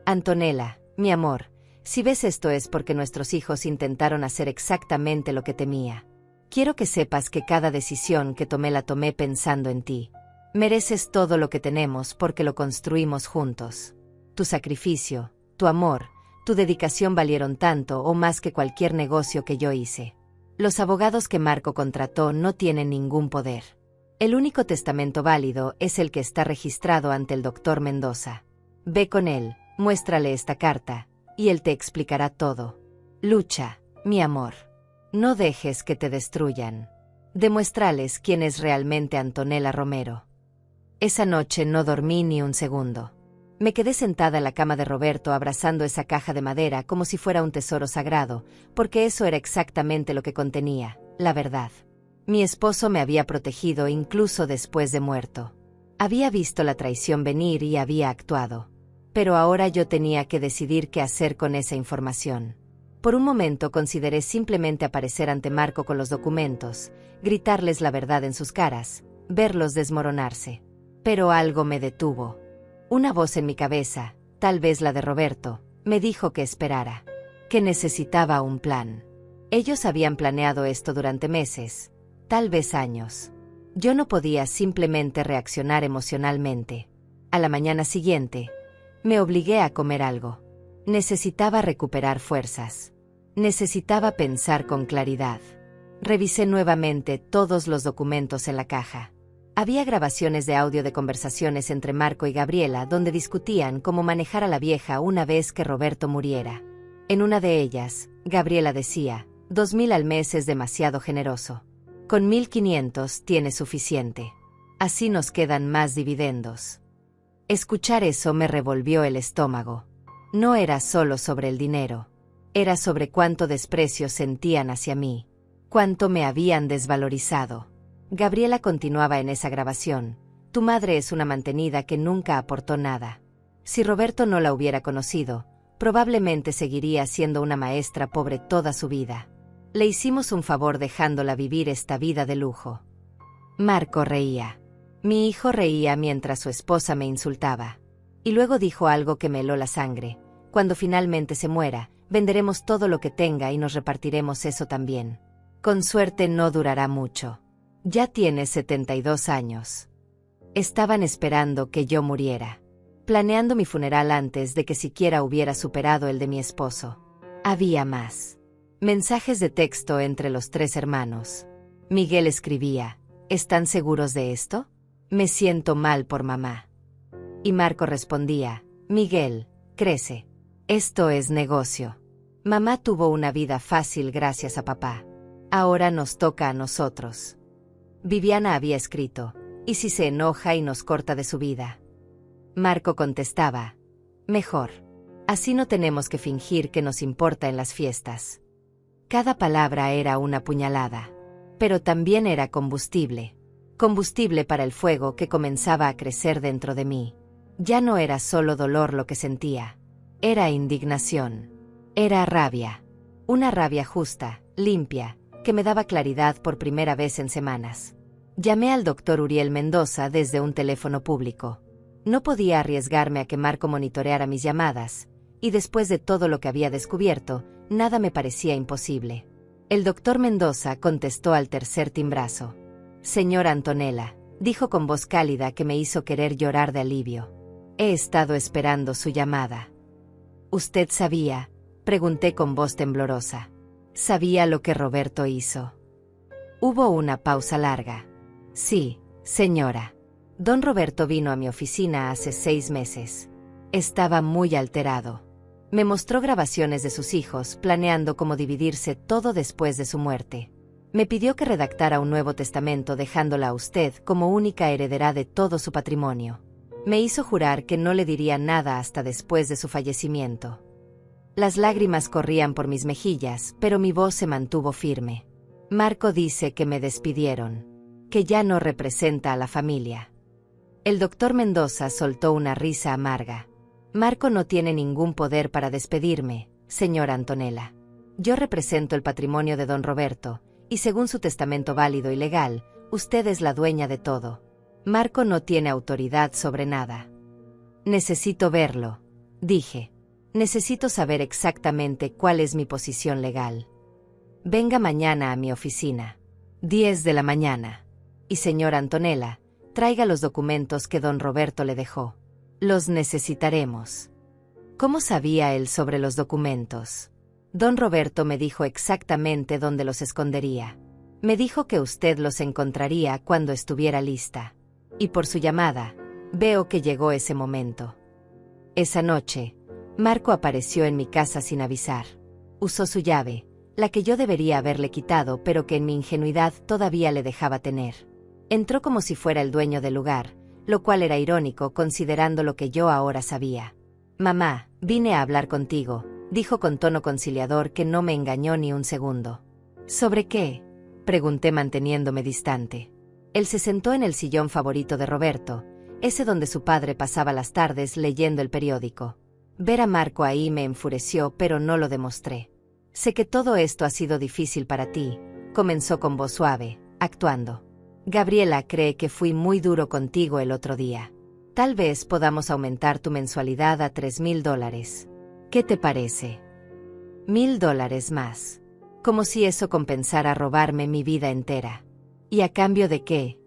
A: Antonella, mi amor, si ves esto es porque nuestros hijos intentaron hacer exactamente lo que temía. Quiero que sepas que cada decisión que tomé la tomé pensando en ti. Mereces todo lo que tenemos porque lo construimos juntos. Tu sacrificio, tu amor, tu dedicación valieron tanto o más que cualquier negocio que yo hice. Los abogados que Marco contrató no tienen ningún poder. El único testamento válido es el que está registrado ante el doctor Mendoza. Ve con él, muéstrale esta carta, y él te explicará todo. Lucha, mi amor. No dejes que te destruyan. Demuéstrales quién es realmente Antonella Romero. Esa noche no dormí ni un segundo. Me quedé sentada en la cama de Roberto abrazando esa caja de madera como si fuera un tesoro sagrado, porque eso era exactamente lo que contenía, la verdad. Mi esposo me había protegido incluso después de muerto. Había visto la traición venir y había actuado. Pero ahora yo tenía que decidir qué hacer con esa información. Por un momento consideré simplemente aparecer ante Marco con los documentos, gritarles la verdad en sus caras, verlos desmoronarse. Pero algo me detuvo. Una voz en mi cabeza, tal vez la de Roberto, me dijo que esperara, que necesitaba un plan. Ellos habían planeado esto durante meses, tal vez años. Yo no podía simplemente reaccionar emocionalmente. A la mañana siguiente, me obligué a comer algo. Necesitaba recuperar fuerzas. Necesitaba pensar con claridad. Revisé nuevamente todos los documentos en la caja. Había grabaciones de audio de conversaciones entre Marco y Gabriela donde discutían cómo manejar a la vieja una vez que Roberto muriera. En una de ellas, Gabriela decía, 2.000 al mes es demasiado generoso. Con 1.500 tiene suficiente. Así nos quedan más dividendos. Escuchar eso me revolvió el estómago. No era solo sobre el dinero. Era sobre cuánto desprecio sentían hacia mí. Cuánto me habían desvalorizado. Gabriela continuaba en esa grabación. Tu madre es una mantenida que nunca aportó nada. Si Roberto no la hubiera conocido, probablemente seguiría siendo una maestra pobre toda su vida. Le hicimos un favor dejándola vivir esta vida de lujo. Marco reía. Mi hijo reía mientras su esposa me insultaba. Y luego dijo algo que me heló la sangre. Cuando finalmente se muera, venderemos todo lo que tenga y nos repartiremos eso también. Con suerte no durará mucho. Ya tiene 72 años. Estaban esperando que yo muriera, planeando mi funeral antes de que siquiera hubiera superado el de mi esposo. Había más. Mensajes de texto entre los 3 hermanos. Miguel escribía: ¿están seguros de esto? Me siento mal por mamá. Y Marco respondía: Miguel, crece. Esto es negocio. Mamá tuvo una vida fácil gracias a papá. Ahora nos toca a nosotros. Viviana había escrito: ¿y si se enoja y nos corta de su vida? Marco contestaba: mejor. Así no tenemos que fingir que nos importa en las fiestas. Cada palabra era una puñalada. Pero también era combustible. Combustible para el fuego que comenzaba a crecer dentro de mí. Ya no era solo dolor lo que sentía. Era indignación. Era rabia. Una rabia justa, limpia, que me daba claridad por primera vez en semanas. Llamé al doctor Uriel Mendoza desde un teléfono público. No podía arriesgarme a que Marco monitoreara mis llamadas, y después de todo lo que había descubierto, nada me parecía imposible. El doctor Mendoza contestó al tercer timbrazo. Señora Antonella, dijo con voz cálida que me hizo querer llorar de alivio. He estado esperando su llamada. ¿Usted sabía? Pregunté con voz temblorosa. ¿Sabía lo que Roberto hizo? Hubo una pausa larga. Sí, señora. Don Roberto vino a mi oficina hace 6 meses. Estaba muy alterado. Me mostró grabaciones de sus hijos planeando cómo dividirse todo después de su muerte. Me pidió que redactara un nuevo testamento dejándola a usted como única heredera de todo su patrimonio. Me hizo jurar que no le diría nada hasta después de su fallecimiento. Las lágrimas corrían por mis mejillas, pero mi voz se mantuvo firme. Marco dice que me despidieron, que ya no representa a la familia. El doctor Mendoza soltó una risa amarga. Marco no tiene ningún poder para despedirme, señora Antonella. Yo represento el patrimonio de don Roberto, y según su testamento válido y legal, usted es la dueña de todo. Marco no tiene autoridad sobre nada. Necesito verlo, dije. Necesito saber exactamente cuál es mi posición legal. Venga mañana a mi oficina. 10 de la mañana. Y señora Antonella, traiga los documentos que don Roberto le dejó. Los necesitaremos. ¿Cómo sabía él sobre los documentos? Don Roberto me dijo exactamente dónde los escondería. Me dijo que usted los encontraría cuando estuviera lista. Y por su llamada, veo que llegó ese momento. Esa noche, Marco apareció en mi casa sin avisar. Usó su llave, la que yo debería haberle quitado pero que en mi ingenuidad todavía le dejaba tener. Entró como si fuera el dueño del lugar, lo cual era irónico considerando lo que yo ahora sabía. Mamá, vine a hablar contigo, dijo con tono conciliador que no me engañó ni un segundo. ¿Sobre qué? Pregunté manteniéndome distante. Él se sentó en el sillón favorito de Roberto, ese donde su padre pasaba las tardes leyendo el periódico. Ver a Marco ahí me enfureció, pero no lo demostré. Sé que todo esto ha sido difícil para ti, comenzó con voz suave, actuando. Gabriela cree que fui muy duro contigo el otro día. Tal vez podamos aumentar tu mensualidad a $3,000. ¿Qué te parece? $1,000 más. Como si eso compensara robarme mi vida entera. ¿Y a cambio de qué?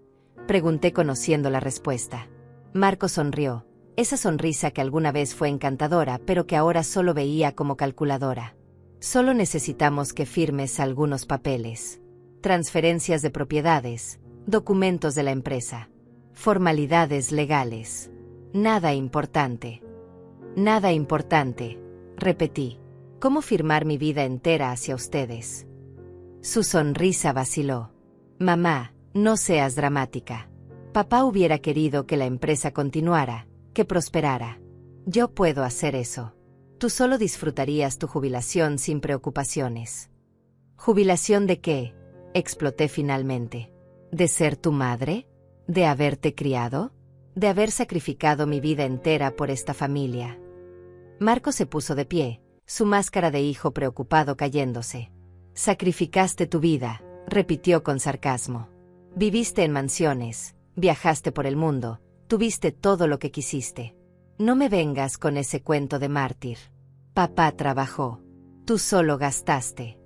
A: Pregunté conociendo la respuesta. Marco sonrió, esa sonrisa que alguna vez fue encantadora pero que ahora solo veía como calculadora. Solo necesitamos que firmes algunos papeles. Transferencias de propiedades, documentos de la empresa. Formalidades legales. Nada importante. Nada importante, repetí. ¿Cómo firmar mi vida entera hacia ustedes? Su sonrisa vaciló. Mamá, no seas dramática. Papá hubiera querido que la empresa continuara, que prosperara. Yo puedo hacer eso. Tú solo disfrutarías tu jubilación sin preocupaciones. ¿Jubilación de qué? Exploté finalmente. ¿De ser tu madre? ¿De haberte criado? ¿De haber sacrificado mi vida entera por esta familia? Marco se puso de pie, su máscara de hijo preocupado cayéndose. Sacrificaste tu vida, repitió con sarcasmo. Viviste en mansiones, viajaste por el mundo, tuviste todo lo que quisiste. No me vengas con ese cuento de mártir. Papá trabajó. Tú solo gastaste.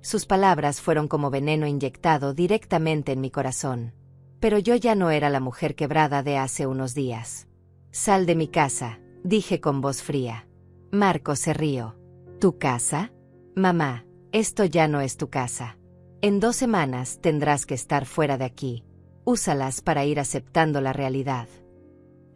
A: Sus palabras fueron como veneno inyectado directamente en mi corazón. Pero yo ya no era la mujer quebrada de hace unos días. Sal de mi casa, dije con voz fría. Marco se rió. ¿Tu casa? Mamá, esto ya no es tu casa. En 2 semanas tendrás que estar fuera de aquí. Úsalas para ir aceptando la realidad.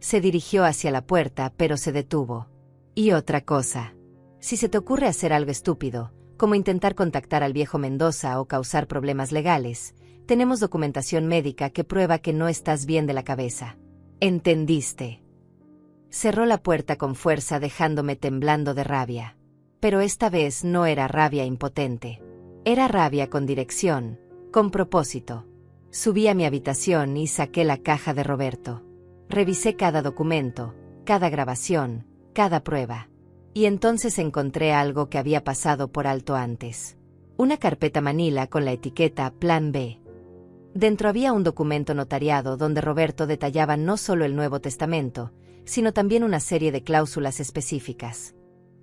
A: Se dirigió hacia la puerta, pero se detuvo. Y otra cosa. Si se te ocurre hacer algo estúpido, como intentar contactar al viejo Mendoza o causar problemas legales, tenemos documentación médica que prueba que no estás bien de la cabeza. ¿Entendiste? Cerró la puerta con fuerza dejándome temblando de rabia. Pero esta vez no era rabia impotente. Era rabia con dirección, con propósito. Subí a mi habitación y saqué la caja de Roberto. Revisé cada documento, cada grabación, cada prueba. Y entonces encontré algo que había pasado por alto antes. Una carpeta manila con la etiqueta Plan B. Dentro había un documento notariado donde Roberto detallaba no solo el Nuevo Testamento, sino también una serie de cláusulas específicas.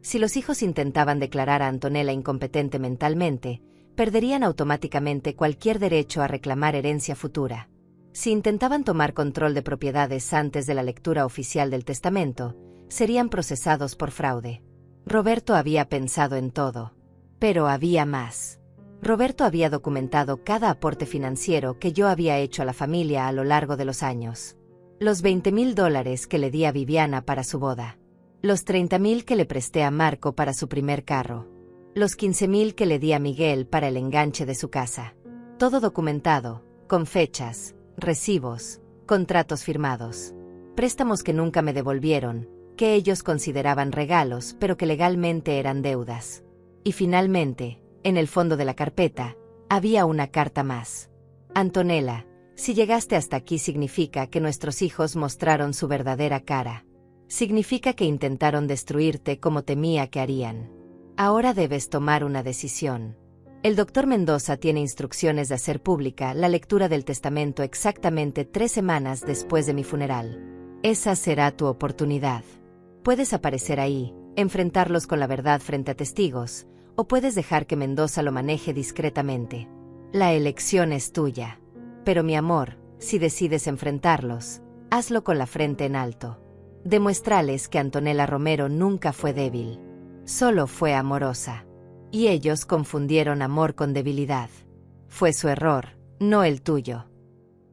A: Si los hijos intentaban declarar a Antonella incompetente mentalmente, perderían automáticamente cualquier derecho a reclamar herencia futura. Si intentaban tomar control de propiedades antes de la lectura oficial del testamento, serían procesados por fraude. Roberto había pensado en todo. Pero había más. Roberto había documentado cada aporte financiero que yo había hecho a la familia a lo largo de los años. Los $20,000 que le di a Viviana para su boda. Los $30,000 que le presté a Marco para su primer carro. Los $15,000 que le di a Miguel para el enganche de su casa. Todo documentado, con fechas, recibos, contratos firmados. Préstamos que nunca me devolvieron, que ellos consideraban regalos pero que legalmente eran deudas. Y finalmente, en el fondo de la carpeta, había una carta más. Antonella, si llegaste hasta aquí significa que nuestros hijos mostraron su verdadera cara. Significa que intentaron destruirte como temía que harían. Ahora debes tomar una decisión. El doctor Mendoza tiene instrucciones de hacer pública la lectura del testamento exactamente 3 semanas después de mi funeral. Esa será tu oportunidad. Puedes aparecer ahí, enfrentarlos con la verdad frente a testigos, o puedes dejar que Mendoza lo maneje discretamente. La elección es tuya. Pero mi amor, si decides enfrentarlos, hazlo con la frente en alto. Demuéstrales que Antonella Romero nunca fue débil. Solo fue amorosa. Y ellos confundieron amor con debilidad. Fue su error, no el tuyo.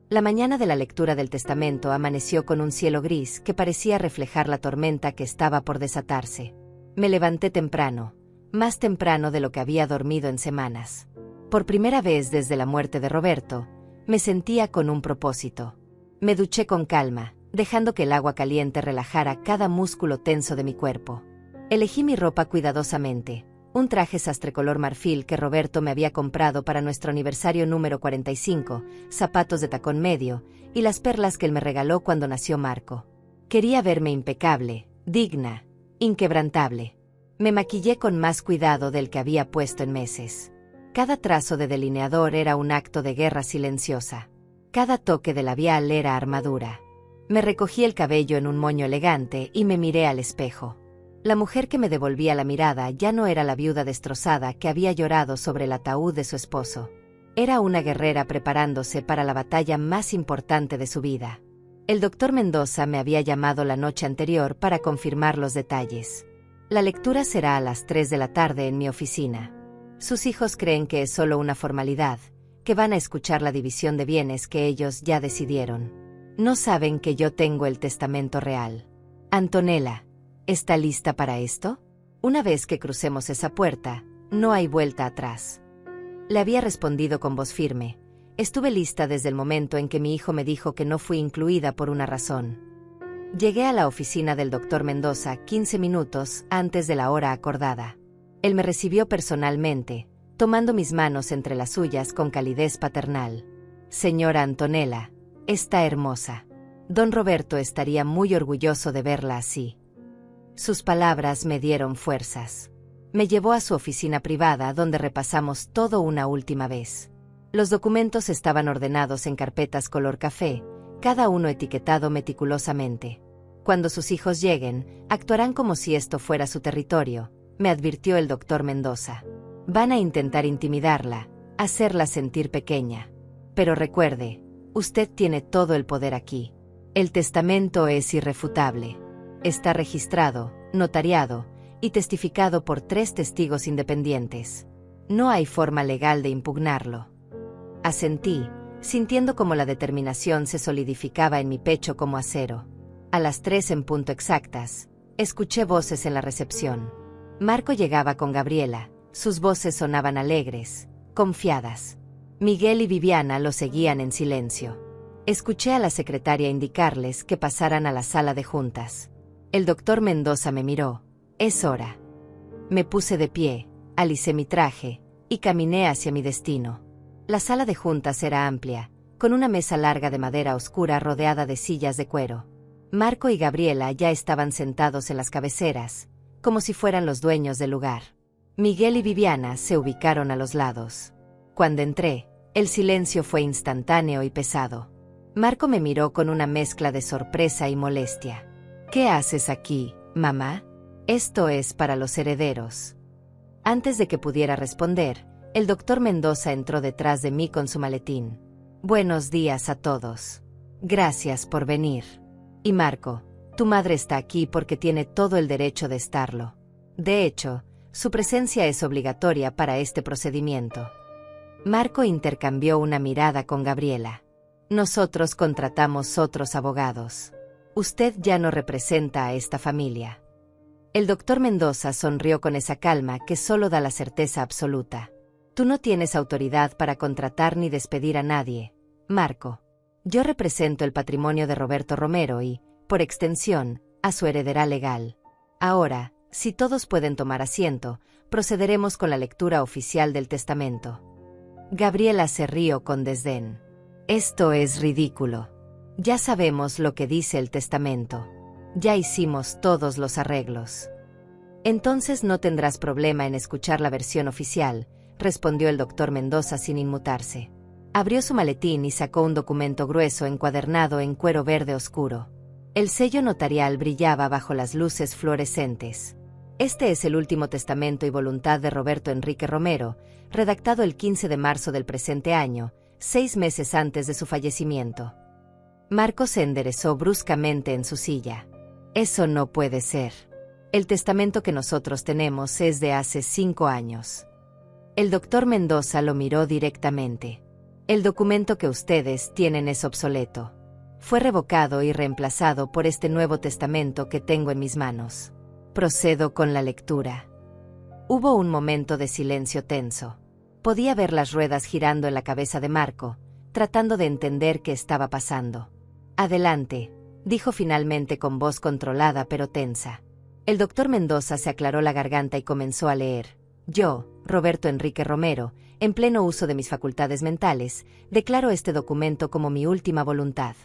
A: La mañana de la lectura del testamento amaneció con un cielo gris que parecía reflejar la tormenta que estaba por desatarse. Me levanté temprano, más temprano de lo que había dormido en semanas. Por primera vez desde la muerte de Roberto, me sentía con un propósito. Me duché con calma, dejando que el agua caliente relajara cada músculo tenso de mi cuerpo. Elegí mi ropa cuidadosamente. Un traje sastre color marfil que Roberto me había comprado para nuestro aniversario número 45, zapatos de tacón medio, y las perlas que él me regaló cuando nació Marco. Quería verme impecable, digna, inquebrantable. Me maquillé con más cuidado del que había puesto en meses. Cada trazo de delineador era un acto de guerra silenciosa. Cada toque de labial era armadura. Me recogí el cabello en un moño elegante y me miré al espejo. La mujer que me devolvía la mirada ya no era la viuda destrozada que había llorado sobre el ataúd de su esposo. Era una guerrera preparándose para la batalla más importante de su vida. El doctor Mendoza me había llamado la noche anterior para confirmar los detalles. La lectura será a las 3 de la tarde en mi oficina. Sus hijos creen que es solo una formalidad, que van a escuchar la división de bienes que ellos ya decidieron. No saben que yo tengo el testamento real. Antonella, ¿está lista para esto? Una vez que crucemos esa puerta, no hay vuelta atrás. Le había respondido con voz firme. Estuve lista desde el momento en que mi hijo me dijo que no fui incluida por una razón. Llegué a la oficina del doctor Mendoza 15 minutos antes de la hora acordada. Él me recibió personalmente, tomando mis manos entre las suyas con calidez paternal. Señora Antonella, está hermosa. Don Roberto estaría muy orgulloso de verla así. Sus palabras me dieron fuerzas. Me llevó a su oficina privada donde repasamos todo una última vez. Los documentos estaban ordenados en carpetas color café, cada uno etiquetado meticulosamente. Cuando sus hijos lleguen, actuarán como si esto fuera su territorio, me advirtió el doctor Mendoza. Van a intentar intimidarla, hacerla sentir pequeña. Pero recuerde, usted tiene todo el poder aquí. El testamento es irrefutable. Está registrado, notariado y testificado por 3 testigos independientes. No hay forma legal de impugnarlo. Asentí, sintiendo como la determinación se solidificaba en mi pecho como acero. A las 3 en punto exactas, escuché voces en la recepción. Marco llegaba con Gabriela, sus voces sonaban alegres, confiadas. Miguel y Viviana lo seguían en silencio. Escuché a la secretaria indicarles que pasaran a la sala de juntas. El doctor Mendoza me miró. Es hora. Me puse de pie, alicé mi traje, y caminé hacia mi destino. La sala de juntas era amplia, con una mesa larga de madera oscura rodeada de sillas de cuero. Marco y Gabriela ya estaban sentados en las cabeceras, como si fueran los dueños del lugar. Miguel y Viviana se ubicaron a los lados. Cuando entré, el silencio fue instantáneo y pesado. Marco me miró con una mezcla de sorpresa y molestia. ¿Qué haces aquí, mamá? Esto es para los herederos. Antes de que pudiera responder, el doctor Mendoza entró detrás de mí con su maletín. Buenos días a todos. Gracias por venir. Y Marco, tu madre está aquí porque tiene todo el derecho de estarlo. De hecho, su presencia es obligatoria para este procedimiento. Marco intercambió una mirada con Gabriela. Nosotros contratamos otros abogados. Usted ya no representa a esta familia. El doctor Mendoza sonrió con esa calma que solo da la certeza absoluta. Tú no tienes autoridad para contratar ni despedir a nadie, Marco. Yo represento el patrimonio de Roberto Romero y, por extensión, a su heredera legal. Ahora, si todos pueden tomar asiento, procederemos con la lectura oficial del testamento. Gabriela se rió con desdén. Esto es ridículo. Ya sabemos lo que dice el testamento. Ya hicimos todos los arreglos. Entonces no tendrás problema en escuchar la versión oficial, respondió el doctor Mendoza sin inmutarse. Abrió su maletín y sacó un documento grueso encuadernado en cuero verde oscuro. El sello notarial brillaba bajo las luces fluorescentes. Este es el último testamento y voluntad de Roberto Enrique Romero, redactado el 15 de marzo del presente año, 6 meses antes de su fallecimiento. Marco se enderezó bruscamente en su silla. Eso no puede ser. El testamento que nosotros tenemos es de hace 5 años. El doctor Mendoza lo miró directamente. El documento que ustedes tienen es obsoleto. Fue revocado y reemplazado por este nuevo testamento que tengo en mis manos. Procedo con la lectura. Hubo un momento de silencio tenso. Podía ver las ruedas girando en la cabeza de Marco, tratando de entender qué estaba pasando. Adelante, dijo finalmente con voz controlada pero tensa. El doctor Mendoza se aclaró la garganta y comenzó a leer. Yo, Roberto Enrique Romero, en pleno uso de mis facultades mentales, declaro este documento como mi última voluntad.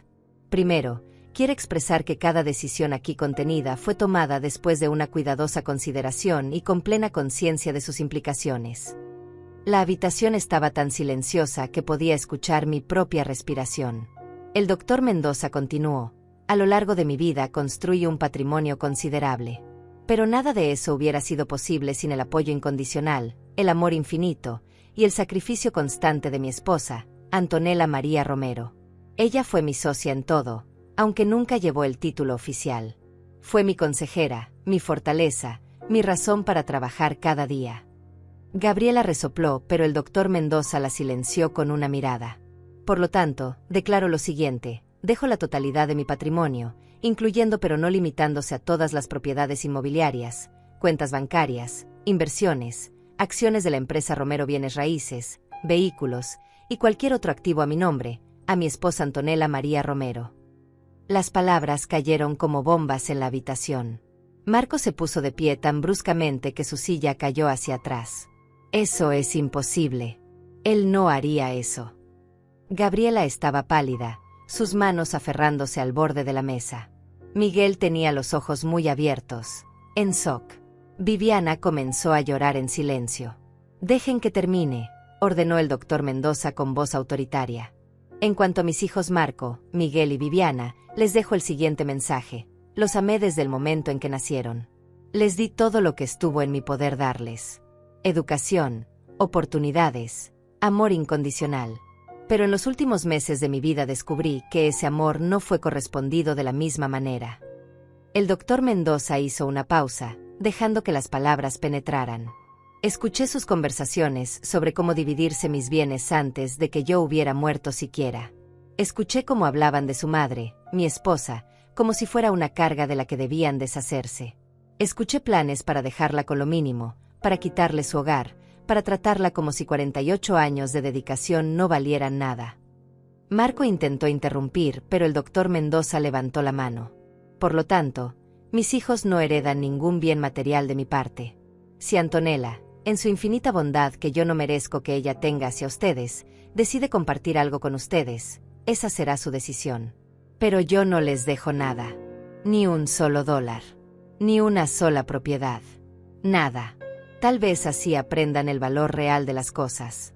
A: Primero, quiero expresar que cada decisión aquí contenida fue tomada después de una cuidadosa consideración y con plena conciencia de sus implicaciones. La habitación estaba tan silenciosa que podía escuchar mi propia respiración. El doctor Mendoza continuó. A lo largo de mi vida construí un patrimonio considerable. Pero nada de eso hubiera sido posible sin el apoyo incondicional, el amor infinito y el sacrificio constante de mi esposa, Antonella María Romero. Ella fue mi socia en todo, aunque nunca llevó el título oficial. Fue mi consejera, mi fortaleza, mi razón para trabajar cada día. Gabriela resopló, pero el doctor Mendoza la silenció con una mirada. Por lo tanto, declaro lo siguiente: dejo la totalidad de mi patrimonio, incluyendo pero no limitándose a todas las propiedades inmobiliarias, cuentas bancarias, inversiones, acciones de la empresa Romero Bienes Raíces, vehículos y cualquier otro activo a mi nombre, a mi esposa Antonella María Romero. Las palabras cayeron como bombas en la habitación. Marco se puso de pie tan bruscamente que su silla cayó hacia atrás. Eso es imposible. Él no haría eso. Gabriela estaba pálida, sus manos aferrándose al borde de la mesa. Miguel tenía los ojos muy abiertos, en shock. Viviana comenzó a llorar en silencio. Dejen que termine, ordenó el doctor Mendoza con voz autoritaria. En cuanto a mis hijos Marco, Miguel y Viviana, les dejo el siguiente mensaje. Los amé desde el momento en que nacieron. Les di todo lo que estuvo en mi poder darles. Educación, oportunidades, amor incondicional. Pero en los últimos meses de mi vida descubrí que ese amor no fue correspondido de la misma manera. El doctor Mendoza hizo una pausa, dejando que las palabras penetraran. Escuché sus conversaciones sobre cómo dividirse mis bienes antes de que yo hubiera muerto siquiera. Escuché cómo hablaban de su madre, mi esposa, como si fuera una carga de la que debían deshacerse. Escuché planes para dejarla con lo mínimo, para quitarle su hogar, para tratarla como si 48 años de dedicación no valieran nada. Marco intentó interrumpir, pero el doctor Mendoza levantó la mano. Por lo tanto, mis hijos no heredan ningún bien material de mi parte. Si Antonella, en su infinita bondad que yo no merezco que ella tenga hacia ustedes, decide compartir algo con ustedes, esa será su decisión. Pero yo no les dejo nada. Ni un solo dólar. Ni una sola propiedad. Nada. Tal vez así aprendan el valor real de las cosas.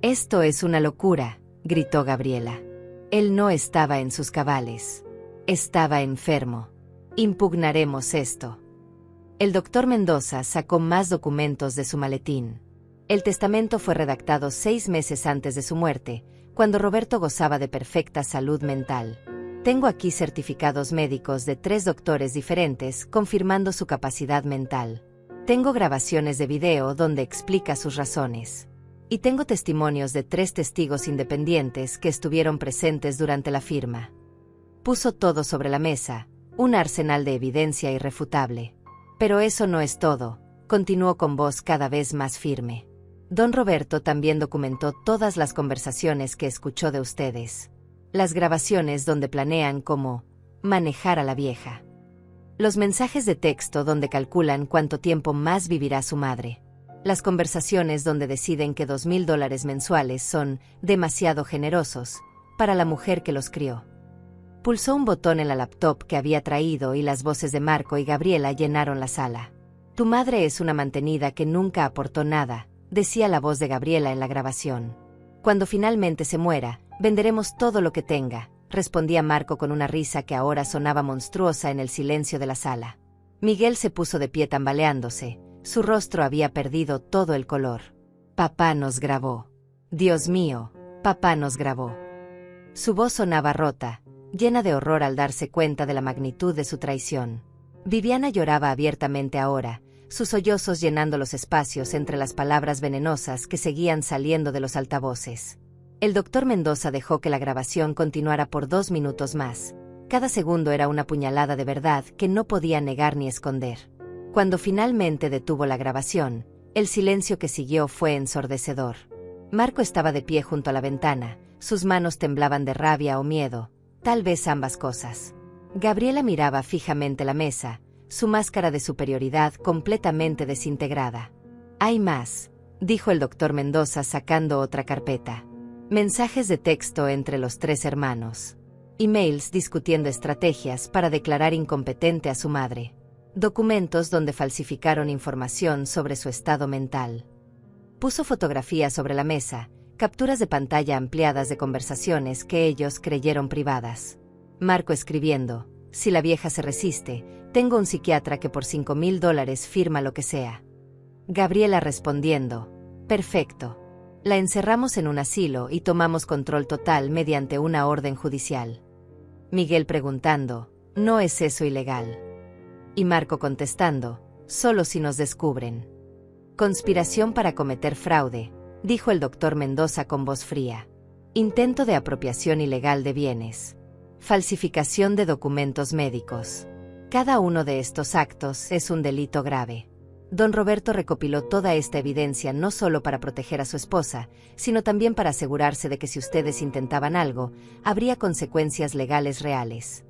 A: Esto es una locura, gritó Gabriela. Él no estaba en sus cabales. Estaba enfermo. Impugnaremos esto. El doctor Mendoza sacó más documentos de su maletín. El testamento fue redactado 6 meses antes de su muerte, cuando Roberto gozaba de perfecta salud mental. Tengo aquí certificados médicos de 3 doctores diferentes confirmando su capacidad mental. Tengo grabaciones de video donde explica sus razones. Y tengo testimonios de 3 testigos independientes que estuvieron presentes durante la firma. Puso todo sobre la mesa, un arsenal de evidencia irrefutable. Pero eso no es todo, continuó con voz cada vez más firme. Don Roberto también documentó todas las conversaciones que escuchó de ustedes. Las grabaciones donde planean cómo manejar a la vieja. Los mensajes de texto donde calculan cuánto tiempo más vivirá su madre. Las conversaciones donde deciden que $2,000 mensuales son demasiado generosos para la mujer que los crió. Pulsó un botón en la laptop que había traído y las voces de Marco y Gabriela llenaron la sala. Tu madre es una mantenida que nunca aportó nada, decía la voz de Gabriela en la grabación. Cuando finalmente se muera, venderemos todo lo que tenga, respondía Marco con una risa que ahora sonaba monstruosa en el silencio de la sala. Miguel se puso de pie tambaleándose, su rostro había perdido todo el color. Papá nos grabó. Dios mío, papá nos grabó. Su voz sonaba rota, llena de horror al darse cuenta de la magnitud de su traición. Viviana lloraba abiertamente ahora, sus sollozos llenando los espacios entre las palabras venenosas que seguían saliendo de los altavoces. El doctor Mendoza dejó que la grabación continuara por 2 minutos más. Cada segundo era una puñalada de verdad que no podía negar ni esconder. Cuando finalmente detuvo la grabación, el silencio que siguió fue ensordecedor. Marco estaba de pie junto a la ventana, sus manos temblaban de rabia o miedo, tal vez ambas cosas. Gabriela miraba fijamente la mesa, su máscara de superioridad completamente desintegrada. Hay más, dijo el doctor Mendoza sacando otra carpeta. Mensajes de texto entre los 3 hermanos. Emails discutiendo estrategias para declarar incompetente a su madre. Documentos donde falsificaron información sobre su estado mental. Puso fotografías sobre la mesa, capturas de pantalla ampliadas de conversaciones que ellos creyeron privadas. Marco escribiendo, si la vieja se resiste, tengo un psiquiatra que por $5,000 firma lo que sea. Gabriela respondiendo, perfecto. La encerramos en un asilo y tomamos control total mediante una orden judicial. Miguel preguntando, ¿no es eso ilegal? Y Marco contestando, solo si nos descubren. Conspiración para cometer fraude, dijo el doctor Mendoza con voz fría. Intento de apropiación ilegal de bienes. Falsificación de documentos médicos. Cada uno de estos actos es un delito grave. Don Roberto recopiló toda esta evidencia no solo para proteger a su esposa, sino también para asegurarse de que si ustedes intentaban algo, habría consecuencias legales reales.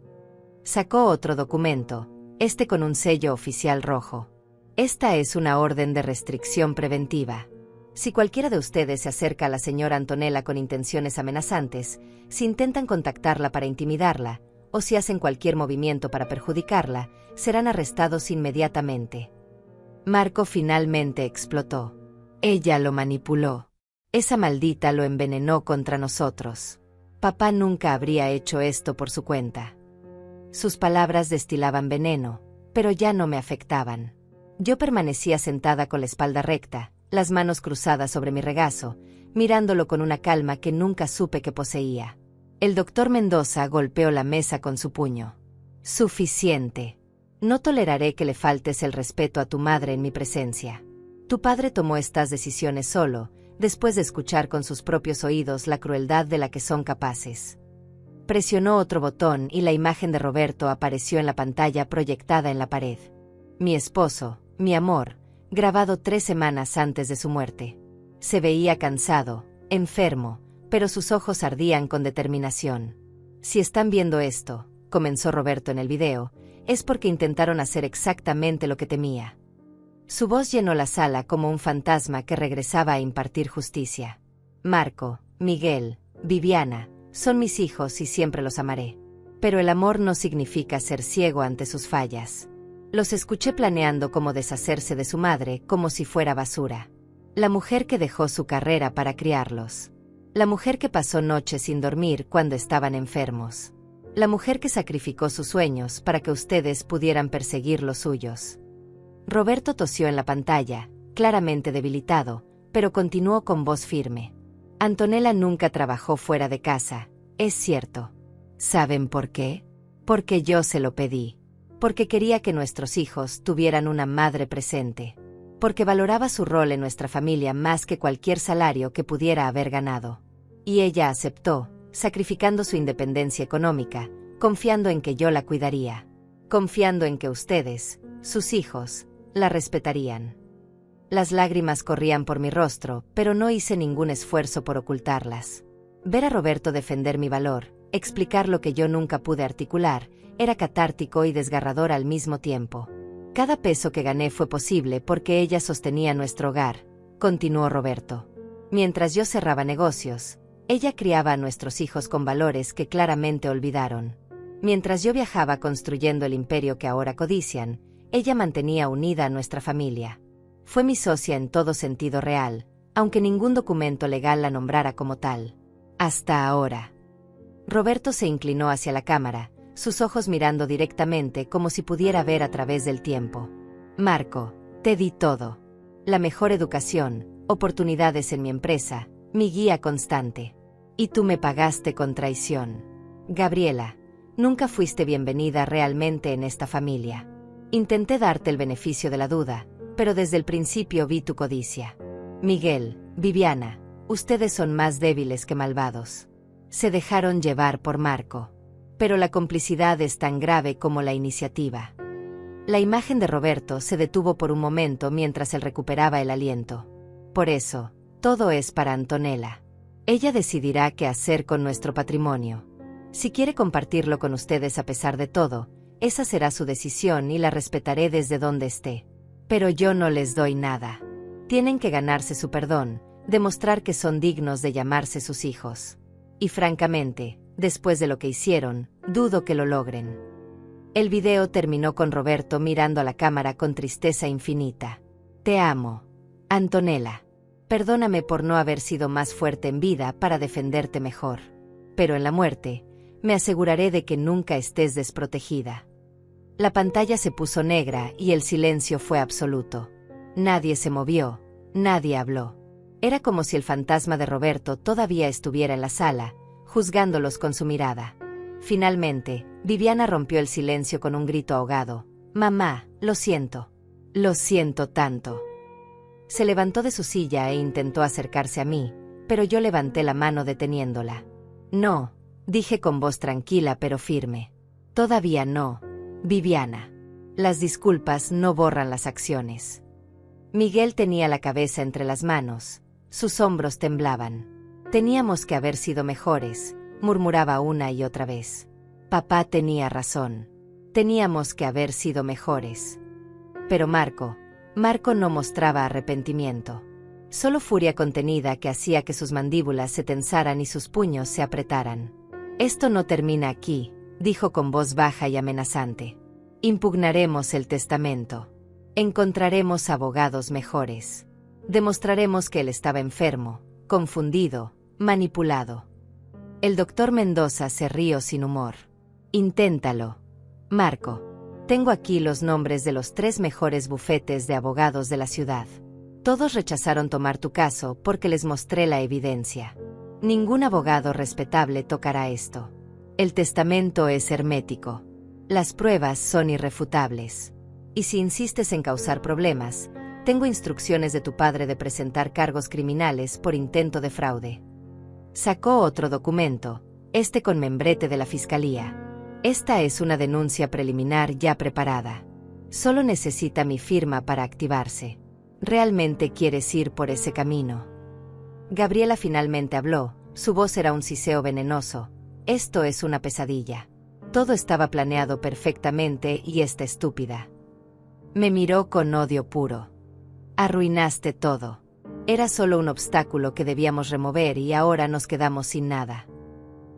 A: Sacó otro documento, este con un sello oficial rojo. Esta es una orden de restricción preventiva. Si cualquiera de ustedes se acerca a la señora Antonella con intenciones amenazantes, si intentan contactarla para intimidarla, o si hacen cualquier movimiento para perjudicarla, serán arrestados inmediatamente. Marco finalmente explotó. Ella lo manipuló. Esa maldita lo envenenó contra nosotros. Papá nunca habría hecho esto por su cuenta. Sus palabras destilaban veneno, pero ya no me afectaban. Yo permanecía sentada con la espalda recta, las manos cruzadas sobre mi regazo, mirándolo con una calma que nunca supe que poseía. El doctor Mendoza golpeó la mesa con su puño. Suficiente. No toleraré que le faltes el respeto a tu madre en mi presencia. Tu padre tomó estas decisiones solo, después de escuchar con sus propios oídos la crueldad de la que son capaces. Presionó otro botón y la imagen de Roberto apareció en la pantalla proyectada en la pared. Mi esposo, mi amor, grabado 3 semanas antes de su muerte. Se veía cansado, enfermo, pero sus ojos ardían con determinación. Si están viendo esto, comenzó Roberto en el video, es porque intentaron hacer exactamente lo que temía. Su voz llenó la sala como un fantasma que regresaba a impartir justicia. Marco, Miguel, Viviana, son mis hijos y siempre los amaré. Pero el amor no significa ser ciego ante sus fallas. Los escuché planeando cómo deshacerse de su madre como si fuera basura. La mujer que dejó su carrera para criarlos. La mujer que pasó noches sin dormir cuando estaban enfermos. La mujer que sacrificó sus sueños para que ustedes pudieran perseguir los suyos. Roberto tosió en la pantalla, claramente debilitado, pero continuó con voz firme. Antonella nunca trabajó fuera de casa, es cierto. ¿Saben por qué? Porque yo se lo pedí. Porque quería que nuestros hijos tuvieran una madre presente. Porque valoraba su rol en nuestra familia más que cualquier salario que pudiera haber ganado. Y ella aceptó, sacrificando su independencia económica, confiando en que yo la cuidaría. Confiando en que ustedes, sus hijos, la respetarían. Las lágrimas corrían por mi rostro, pero no hice ningún esfuerzo por ocultarlas. Ver a Roberto defender mi valor, explicar lo que yo nunca pude articular, era catártico y desgarrador al mismo tiempo. Cada peso que gané fue posible porque ella sostenía nuestro hogar, continuó Roberto. Mientras yo cerraba negocios, ella criaba a nuestros hijos con valores que claramente olvidaron. Mientras yo viajaba construyendo el imperio que ahora codician, ella mantenía unida a nuestra familia. Fue mi socia en todo sentido real, aunque ningún documento legal la nombrara como tal. Hasta ahora. Roberto se inclinó hacia la cámara, sus ojos mirando directamente como si pudiera ver a través del tiempo. Marco, te di todo. La mejor educación, oportunidades en mi empresa, mi guía constante. Y tú me pagaste con traición. Gabriela, nunca fuiste bienvenida realmente en esta familia. Intenté darte el beneficio de la duda, pero desde el principio vi tu codicia. Miguel, Viviana, ustedes son más débiles que malvados. Se dejaron llevar por Marco. Pero la complicidad es tan grave como la iniciativa. La imagen de Roberto se detuvo por un momento mientras él recuperaba el aliento. Por eso, todo es para Antonella. Ella decidirá qué hacer con nuestro patrimonio. Si quiere compartirlo con ustedes a pesar de todo, esa será su decisión y la respetaré desde donde esté. Pero yo no les doy nada. Tienen que ganarse su perdón, demostrar que son dignos de llamarse sus hijos. Y francamente, después de lo que hicieron, dudo que lo logren. El video terminó con Roberto mirando a la cámara con tristeza infinita. Te amo, Antonella. Perdóname por no haber sido más fuerte en vida para defenderte mejor. Pero en la muerte, me aseguraré de que nunca estés desprotegida. La pantalla se puso negra y el silencio fue absoluto. Nadie se movió, nadie habló. Era como si el fantasma de Roberto todavía estuviera en la sala, juzgándolos con su mirada. Finalmente, Viviana rompió el silencio con un grito ahogado. Mamá, lo siento. Lo siento tanto. Se levantó de su silla e intentó acercarse a mí, pero yo levanté la mano deteniéndola. No, dije con voz tranquila pero firme. Todavía no, Viviana. Las disculpas no borran las acciones. Miguel tenía la cabeza entre las manos, sus hombros temblaban. Teníamos que haber sido mejores, murmuraba una y otra vez. Papá tenía razón. Teníamos que haber sido mejores. Pero Marco no mostraba arrepentimiento. Solo furia contenida que hacía que sus mandíbulas se tensaran y sus puños se apretaran. Esto no termina aquí, dijo con voz baja y amenazante. Impugnaremos el testamento. Encontraremos abogados mejores. Demostraremos que él estaba enfermo, confundido, manipulado. El doctor Mendoza se rió sin humor. Inténtalo. Marco, tengo aquí los nombres de los 3 mejores bufetes de abogados de la ciudad. Todos rechazaron tomar tu caso porque les mostré la evidencia. Ningún abogado respetable tocará esto. El testamento es hermético. Las pruebas son irrefutables. Y si insistes en causar problemas, tengo instrucciones de tu padre de presentar cargos criminales por intento de fraude. Sacó otro documento, este con membrete de la fiscalía. Esta es una denuncia preliminar ya preparada. Solo necesita mi firma para activarse. ¿Realmente quieres ir por ese camino? Gabriela finalmente habló, su voz era un siseo venenoso. Esto es una pesadilla. Todo estaba planeado perfectamente y esta estúpida. Me miró con odio puro. Arruinaste todo. Era solo un obstáculo que debíamos remover y ahora nos quedamos sin nada.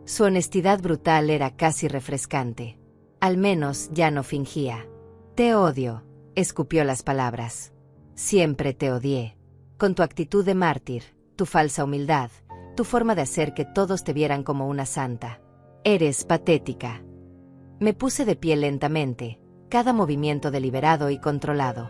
A: Su honestidad brutal era casi refrescante. Al menos ya no fingía. Te odio, escupió las palabras. Siempre te odié. Con tu actitud de mártir, tu falsa humildad, tu forma de hacer que todos te vieran como una santa. Eres patética. Me puse de pie lentamente, cada movimiento deliberado y controlado.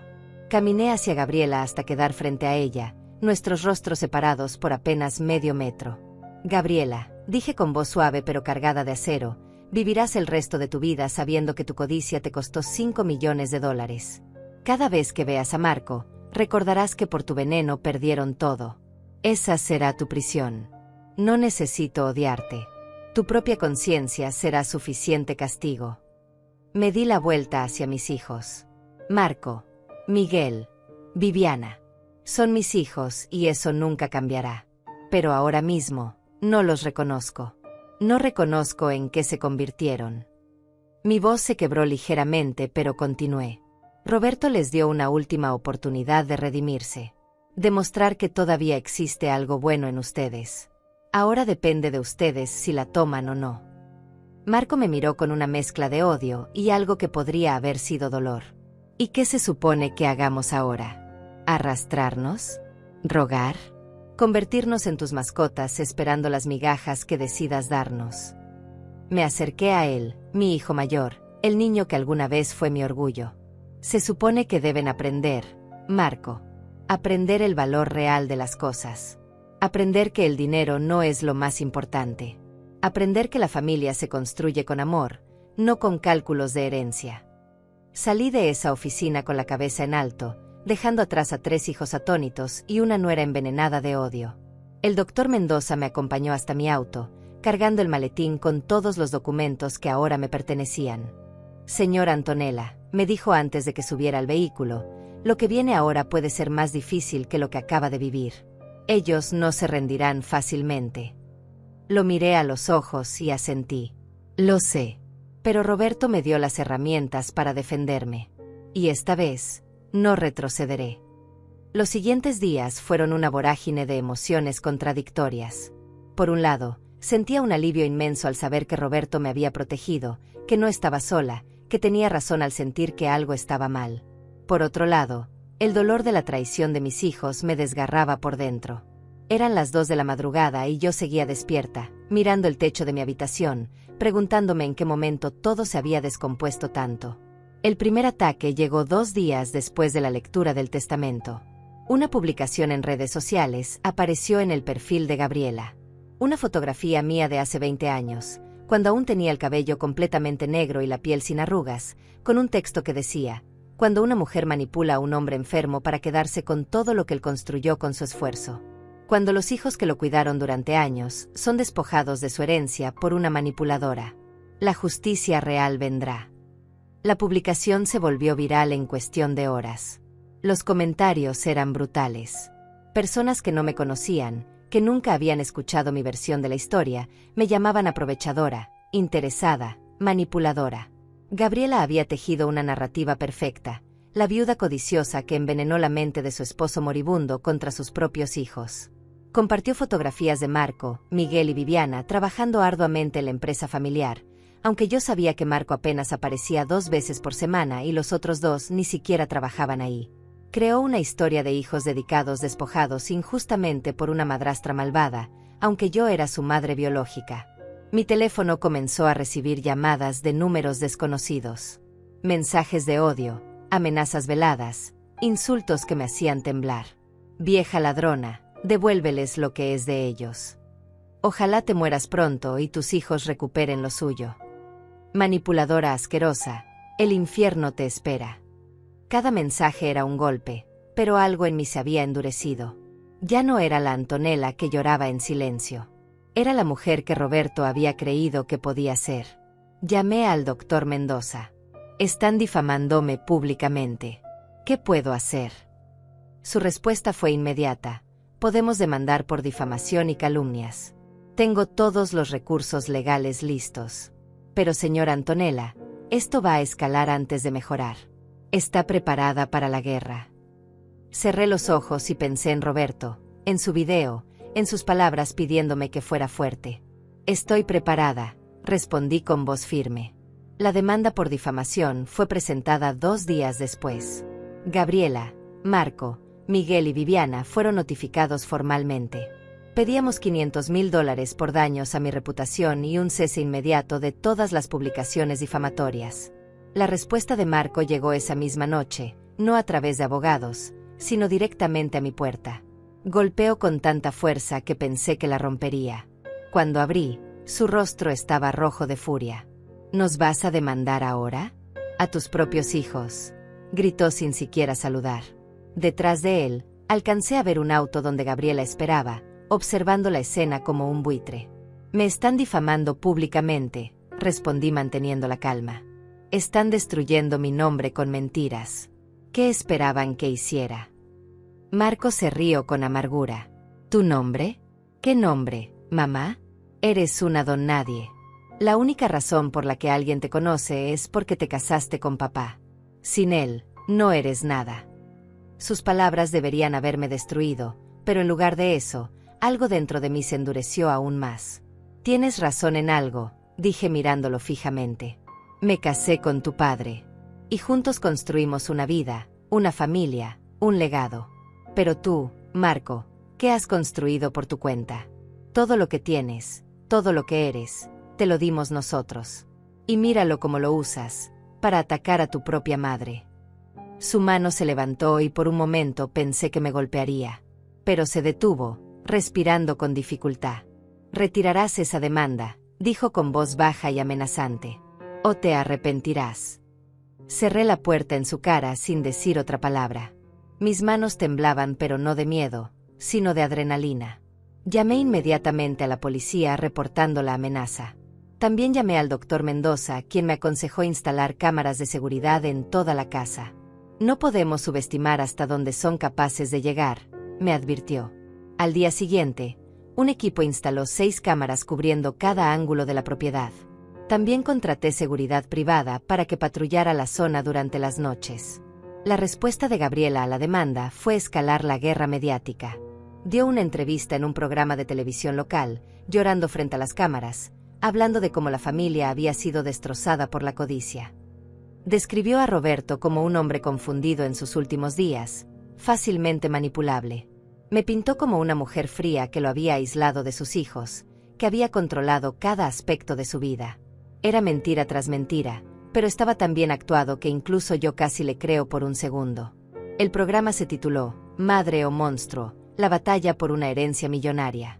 A: Caminé hacia Gabriela hasta quedar frente a ella, nuestros rostros separados por apenas medio metro. Gabriela, dije con voz suave pero cargada de acero, vivirás el resto de tu vida sabiendo que tu codicia te costó $5 millones. Cada vez que veas a Marco, recordarás que por tu veneno perdieron todo. Esa será tu prisión. No necesito odiarte. Tu propia conciencia será suficiente castigo. Me di la vuelta hacia mis hijos. Marco, Miguel, Viviana. Son mis hijos y eso nunca cambiará. Pero ahora mismo, no los reconozco. No reconozco en qué se convirtieron. Mi voz se quebró ligeramente, pero continué. Roberto les dio una última oportunidad de redimirse. Demostrar que todavía existe algo bueno en ustedes. Ahora depende de ustedes si la toman o no. Marco me miró con una mezcla de odio y algo que podría haber sido dolor. ¿Y qué se supone que hagamos ahora? ¿Arrastrarnos? ¿Rogar? ¿Convertirnos en tus mascotas esperando las migajas que decidas darnos? Me acerqué a él, mi hijo mayor, el niño que alguna vez fue mi orgullo. Se supone que deben aprender, Marco. Aprender el valor real de las cosas. Aprender que el dinero no es lo más importante. Aprender que la familia se construye con amor, no con cálculos de herencia. Salí de esa oficina con la cabeza en alto, dejando atrás a 3 hijos atónitos y una nuera envenenada de odio. El doctor Mendoza me acompañó hasta mi auto, cargando el maletín con todos los documentos que ahora me pertenecían. Señora Antonella, me dijo antes de que subiera al vehículo, lo que viene ahora puede ser más difícil que lo que acaba de vivir. Ellos no se rendirán fácilmente. Lo miré a los ojos y asentí. Lo sé. Pero Roberto me dio las herramientas para defenderme. Y esta vez, no retrocederé. Los siguientes días fueron una vorágine de emociones contradictorias. Por un lado, sentía un alivio inmenso al saber que Roberto me había protegido, que no estaba sola, que tenía razón al sentir que algo estaba mal. Por otro lado, el dolor de la traición de mis hijos me desgarraba por dentro. Eran las 2 de la madrugada y yo seguía despierta, mirando el techo de mi habitación, preguntándome en qué momento todo se había descompuesto tanto. El primer ataque llegó 2 días después de la lectura del testamento. Una publicación en redes sociales apareció en el perfil de Gabriela. Una fotografía mía de hace 20 años, cuando aún tenía el cabello completamente negro y la piel sin arrugas, con un texto que decía: cuando una mujer manipula a un hombre enfermo para quedarse con todo lo que él construyó con su esfuerzo. Cuando los hijos que lo cuidaron durante años son despojados de su herencia por una manipuladora. La justicia real vendrá. La publicación se volvió viral en cuestión de horas. Los comentarios eran brutales. Personas que no me conocían, que nunca habían escuchado mi versión de la historia, me llamaban aprovechadora, interesada, manipuladora. Gabriela había tejido una narrativa perfecta, la viuda codiciosa que envenenó la mente de su esposo moribundo contra sus propios hijos. Compartió fotografías de Marco, Miguel y Viviana trabajando arduamente en la empresa familiar, aunque yo sabía que Marco apenas aparecía 2 veces por semana y los otros 2 ni siquiera trabajaban ahí. Creó una historia de hijos dedicados despojados injustamente por una madrastra malvada, aunque yo era su madre biológica. Mi teléfono comenzó a recibir llamadas de números desconocidos. Mensajes de odio, amenazas veladas, insultos que me hacían temblar. Vieja ladrona, devuélveles lo que es de ellos. Ojalá te mueras pronto y tus hijos recuperen lo suyo. Manipuladora asquerosa, el infierno te espera. Cada mensaje era un golpe, pero algo en mí se había endurecido. Ya no era la Antonella que lloraba en silencio. Era la mujer que Roberto había creído que podía ser. Llamé al doctor Mendoza. Están difamándome públicamente. ¿Qué puedo hacer? Su respuesta fue inmediata. Podemos demandar por difamación y calumnias. Tengo todos los recursos legales listos. Pero señora Antonella, esto va a escalar antes de mejorar. Está preparada para la guerra. Cerré los ojos y pensé en Roberto, en su video, en sus palabras pidiéndome que fuera fuerte. Estoy preparada, respondí con voz firme. La demanda por difamación fue presentada 2 días después. Gabriela, Marco, Miguel y Viviana fueron notificados formalmente. Pedíamos $500,000 por daños a mi reputación y un cese inmediato de todas las publicaciones difamatorias. La respuesta de Marco llegó esa misma noche, no a través de abogados, sino directamente a mi puerta. Golpeó con tanta fuerza que pensé que la rompería. Cuando abrí, su rostro estaba rojo de furia. ¿Nos vas a demandar ahora? A tus propios hijos, gritó sin siquiera saludar. Detrás de él, alcancé a ver un auto donde Gabriela esperaba, observando la escena como un buitre. Me están difamando públicamente, respondí manteniendo la calma. Están destruyendo mi nombre con mentiras. ¿Qué esperaban que hiciera? Marco se rió con amargura. ¿Tu nombre? ¿Qué nombre, mamá? Eres una don nadie. La única razón por la que alguien te conoce es porque te casaste con papá. Sin él, no eres nada. Sus palabras deberían haberme destruido, pero en lugar de eso, algo dentro de mí se endureció aún más. Tienes razón en algo, dije mirándolo fijamente. Me casé con tu padre. Y juntos construimos una vida, una familia, un legado. Pero tú, Marco, ¿qué has construido por tu cuenta? Todo lo que tienes, todo lo que eres, te lo dimos nosotros. Y míralo cómo lo usas, para atacar a tu propia madre. Su mano se levantó y por un momento pensé que me golpearía. Pero se detuvo, respirando con dificultad. Retirarás esa demanda, dijo con voz baja y amenazante. O te arrepentirás. Cerré la puerta en su cara sin decir otra palabra. Mis manos temblaban pero no de miedo, sino de adrenalina. Llamé inmediatamente a la policía reportando la amenaza. También llamé al doctor Mendoza, quien me aconsejó instalar cámaras de seguridad en toda la casa. No podemos subestimar hasta dónde son capaces de llegar, me advirtió. Al día siguiente, un equipo instaló 6 cámaras cubriendo cada ángulo de la propiedad. También contraté seguridad privada para que patrullara la zona durante las noches. La respuesta de Gabriela a la demanda fue escalar la guerra mediática. Dio una entrevista en un programa de televisión local, llorando frente a las cámaras, hablando de cómo la familia había sido destrozada por la codicia. Describió a Roberto como un hombre confundido en sus últimos días, fácilmente manipulable. Me pintó como una mujer fría que lo había aislado de sus hijos, que había controlado cada aspecto de su vida. Era mentira tras mentira, pero estaba tan bien actuado que incluso yo casi le creo por un segundo. El programa se tituló Madre o Monstruo, la batalla por una herencia millonaria.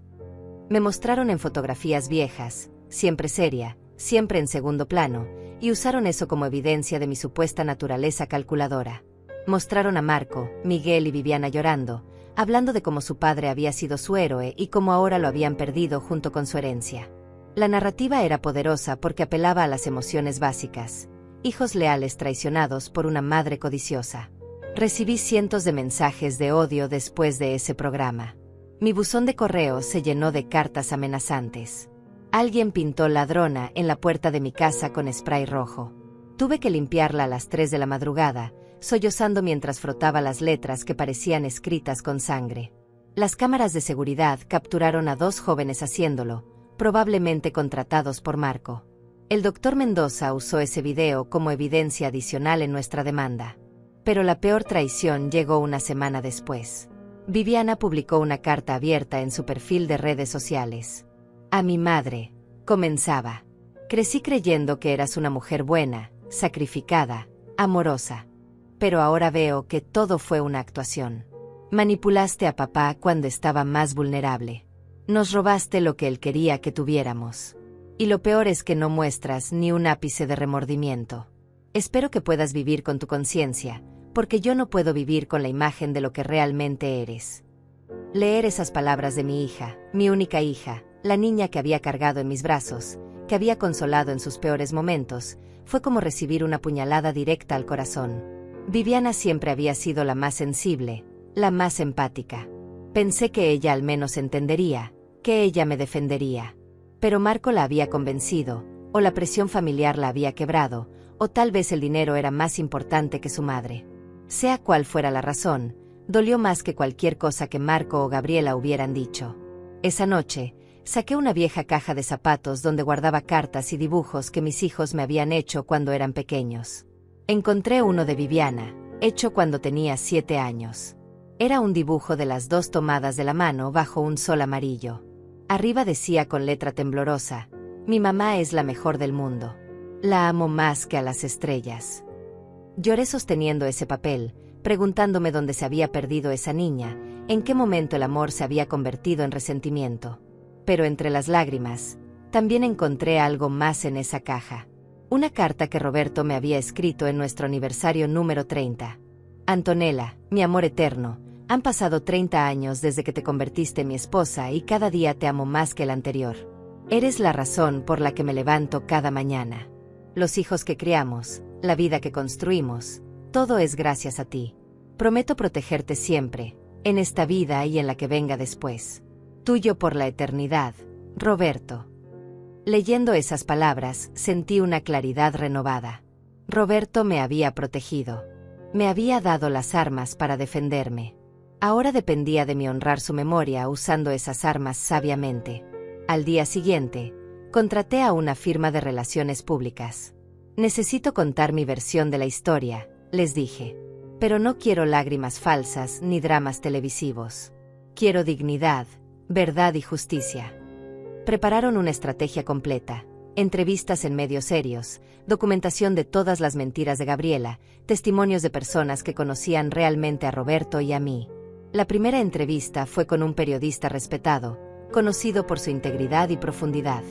A: Me mostraron en fotografías viejas, siempre seria, siempre en segundo plano, y usaron eso como evidencia de mi supuesta naturaleza calculadora. Mostraron a Marco, Miguel y Viviana llorando, hablando de cómo su padre había sido su héroe y cómo ahora lo habían perdido junto con su herencia. La narrativa era poderosa porque apelaba a las emociones básicas. Hijos leales traicionados por una madre codiciosa. Recibí cientos de mensajes de odio después de ese programa. Mi buzón de correo se llenó de cartas amenazantes. Alguien pintó ladrona en la puerta de mi casa con spray rojo. Tuve que limpiarla a las 3 de la madrugada, sollozando mientras frotaba las letras que parecían escritas con sangre. Las cámaras de seguridad capturaron a 2 jóvenes haciéndolo, probablemente contratados por Marco. El doctor Mendoza usó ese video como evidencia adicional en nuestra demanda. Pero la peor traición llegó una semana después. Viviana publicó una carta abierta en su perfil de redes sociales. A mi madre, Comenzaba. Crecí creyendo que eras una mujer buena, sacrificada, amorosa. Pero ahora veo que todo fue una actuación. Manipulaste a papá cuando estaba más vulnerable. Nos robaste lo que él quería que tuviéramos. Y lo peor es que no muestras ni un ápice de remordimiento. Espero que puedas vivir con tu conciencia, porque yo no puedo vivir con la imagen de lo que realmente eres. Leer esas palabras de mi hija, mi única hija, la niña que había cargado en mis brazos, que había consolado en sus peores momentos, fue como recibir una puñalada directa al corazón. Viviana siempre había sido la más sensible, la más empática. Pensé que ella al menos entendería, que ella me defendería. Pero Marco la había convencido, o la presión familiar la había quebrado, o tal vez el dinero era más importante que su madre. Sea cual fuera la razón, dolió más que cualquier cosa que Marco o Gabriela hubieran dicho. Esa noche, saqué una vieja caja de zapatos donde guardaba cartas y dibujos que mis hijos me habían hecho cuando eran pequeños. Encontré uno de Viviana, hecho cuando tenía 7 años. Era un dibujo de las dos tomadas de la mano bajo un sol amarillo. Arriba decía con letra temblorosa: mi mamá es la mejor del mundo. La amo más que a las estrellas. Lloré sosteniendo ese papel, preguntándome dónde se había perdido esa niña, en qué momento el amor se había convertido en resentimiento. Pero entre las lágrimas, también encontré algo más en esa caja. Una carta que Roberto me había escrito en nuestro aniversario número 30. Antonella, mi amor eterno, han pasado 30 años desde que te convertiste en mi esposa y cada día te amo más que el anterior. Eres la razón por la que me levanto cada mañana. Los hijos que criamos, la vida que construimos, todo es gracias a ti. Prometo protegerte siempre, en esta vida y en la que venga después. Tuyo por la eternidad, Roberto. Leyendo esas palabras, sentí una claridad renovada. Roberto me había protegido. Me había dado las armas para defenderme. Ahora dependía de mí honrar su memoria usando esas armas sabiamente. Al día siguiente, contraté a una firma de relaciones públicas. Necesito contar mi versión de la historia, les dije. Pero no quiero lágrimas falsas ni dramas televisivos. Quiero dignidad, verdad y justicia. Prepararon una estrategia completa. Entrevistas en medios serios, documentación de todas las mentiras de Gabriela, testimonios de personas que conocían realmente a Roberto y a mí. La primera entrevista fue con un periodista respetado, conocido por su integridad y profundidad.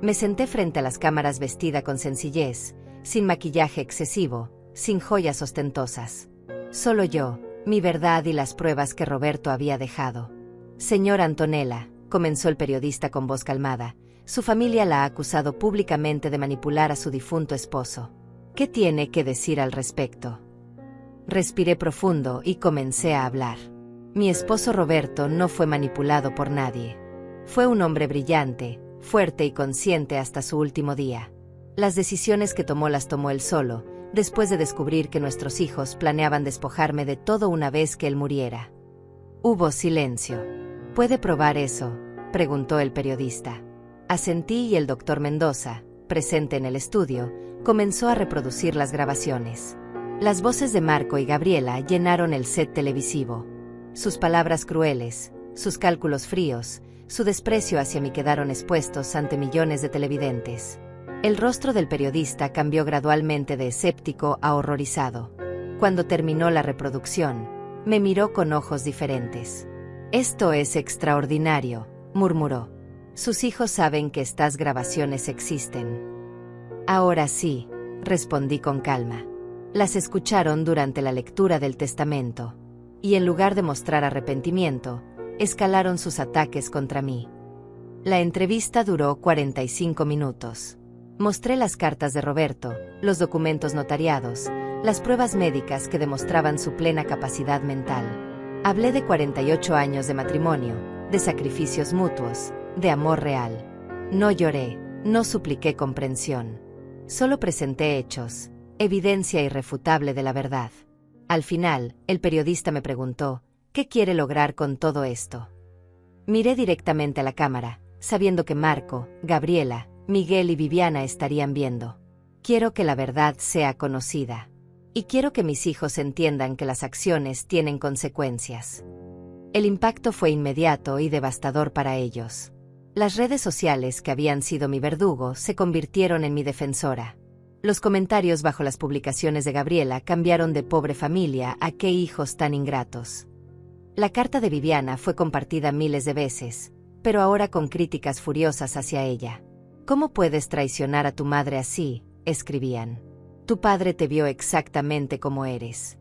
A: Me senté frente a las cámaras vestida con sencillez, sin maquillaje excesivo, sin joyas ostentosas. Solo yo, mi verdad y las pruebas que Roberto había dejado. Señora Antonella, comenzó el periodista con voz calmada, su familia la ha acusado públicamente de manipular a su difunto esposo. ¿Qué tiene que decir al respecto? Respiré profundo y comencé a hablar. Mi esposo Roberto no fue manipulado por nadie. Fue un hombre brillante, fuerte y consciente hasta su último día. Las decisiones que tomó las tomó él solo, después de descubrir que nuestros hijos planeaban despojarme de todo una vez que él muriera. Hubo silencio. ¿Puede probar eso?, preguntó el periodista. Asentí y el doctor Mendoza, presente en el estudio, comenzó a reproducir las grabaciones. Las voces de Marco y Gabriela llenaron el set televisivo. Sus palabras crueles, sus cálculos fríos, su desprecio hacia mí quedaron expuestos ante millones de televidentes. El rostro del periodista cambió gradualmente de escéptico a horrorizado. Cuando terminó la reproducción, me miró con ojos diferentes. «Esto es extraordinario», murmuró. «Sus hijos saben que estas grabaciones existen». «Ahora sí», respondí con calma. Las escucharon durante la lectura del testamento. Y en lugar de mostrar arrepentimiento, escalaron sus ataques contra mí. La entrevista duró 45 minutos. Mostré las cartas de Roberto, los documentos notariados, las pruebas médicas que demostraban su plena capacidad mental. Hablé de 48 años de matrimonio, de sacrificios mutuos, de amor real. No lloré, no supliqué comprensión. Solo presenté hechos, evidencia irrefutable de la verdad. Al final, el periodista me preguntó, ¿qué quiere lograr con todo esto? Miré directamente a la cámara, sabiendo que Marco, Gabriela, Miguel y Viviana estarían viendo. Quiero que la verdad sea conocida. Y quiero que mis hijos entiendan que las acciones tienen consecuencias. El impacto fue inmediato y devastador para ellos. Las redes sociales, que habían sido mi verdugo, se convirtieron en mi defensora. Los comentarios bajo las publicaciones de Gabriela cambiaron de pobre familia a qué hijos tan ingratos. La carta de Viviana fue compartida miles de veces, pero ahora con críticas furiosas hacia ella. ¿Cómo puedes traicionar a tu madre así?, escribían. Tu padre te vio exactamente como eres.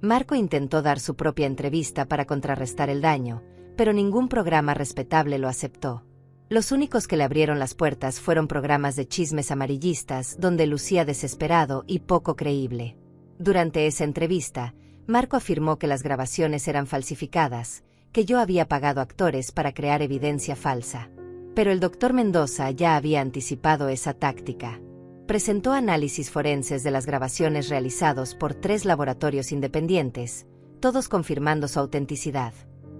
A: Marco intentó dar su propia entrevista para contrarrestar el daño, pero ningún programa respetable lo aceptó. Los únicos que le abrieron las puertas fueron programas de chismes amarillistas donde lucía desesperado y poco creíble. Durante esa entrevista, Marco afirmó que las grabaciones eran falsificadas, que yo había pagado actores para crear evidencia falsa. Pero el doctor Mendoza ya había anticipado esa táctica. Presentó análisis forenses de las grabaciones realizados por 3 laboratorios independientes, todos confirmando su autenticidad.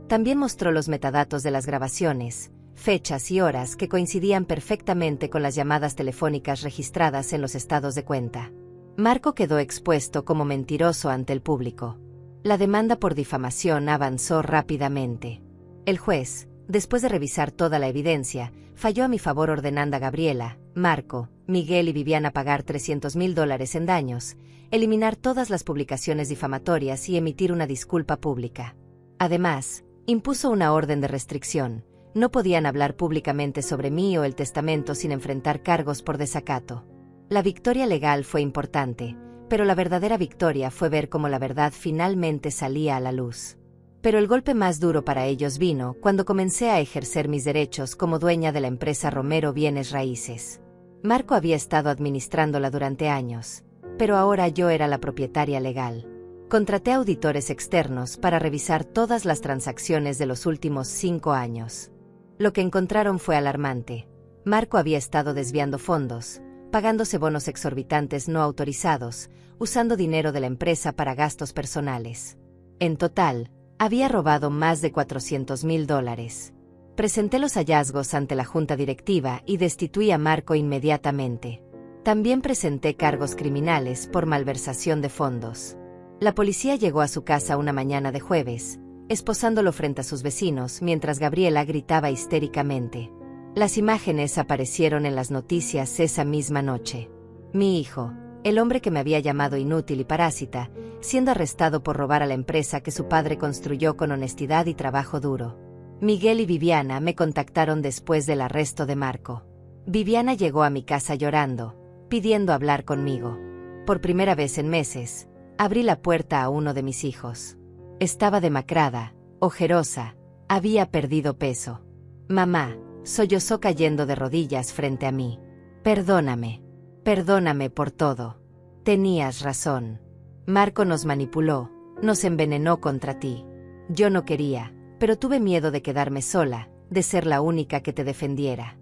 A: También mostró los metadatos de las grabaciones, fechas y horas que coincidían perfectamente con las llamadas telefónicas registradas en los estados de cuenta. Marco quedó expuesto como mentiroso ante el público. La demanda por difamación avanzó rápidamente. El juez, después de revisar toda la evidencia, falló a mi favor ordenando a Gabriela, Marco, Miguel y Viviana pagar $300,000 en daños, eliminar todas las publicaciones difamatorias y emitir una disculpa pública. Además, impuso una orden de restricción. No podían hablar públicamente sobre mí o el testamento sin enfrentar cargos por desacato. La victoria legal fue importante, pero la verdadera victoria fue ver cómo la verdad finalmente salía a la luz. Pero el golpe más duro para ellos vino cuando comencé a ejercer mis derechos como dueña de la empresa Romero Bienes Raíces. Marco había estado administrándola durante años, pero ahora yo era la propietaria legal. Contraté auditores externos para revisar todas las transacciones de los últimos 5 años. Lo que encontraron fue alarmante. Marco había estado desviando fondos, pagándose bonos exorbitantes no autorizados, usando dinero de la empresa para gastos personales. En total, había robado más de $400,000. Presenté los hallazgos ante la junta directiva y destituí a Marco inmediatamente. También presenté cargos criminales por malversación de fondos. La policía llegó a su casa una mañana de jueves, esposándolo frente a sus vecinos mientras Gabriela gritaba histéricamente. Las imágenes aparecieron en las noticias esa misma noche. Mi hijo, el hombre que me había llamado inútil y parásita, siendo arrestado por robar a la empresa que su padre construyó con honestidad y trabajo duro. Miguel y Viviana me contactaron después del arresto de Marco. Viviana llegó a mi casa llorando, pidiendo hablar conmigo. Por primera vez en meses, abrí la puerta a uno de mis hijos. Estaba demacrada, ojerosa, había perdido peso. Mamá, sollozó cayendo de rodillas frente a mí. Perdóname. Perdóname por todo. Tenías razón. Marco nos manipuló, nos envenenó contra ti. Yo no quería, pero tuve miedo de quedarme sola, de ser la única que te defendiera.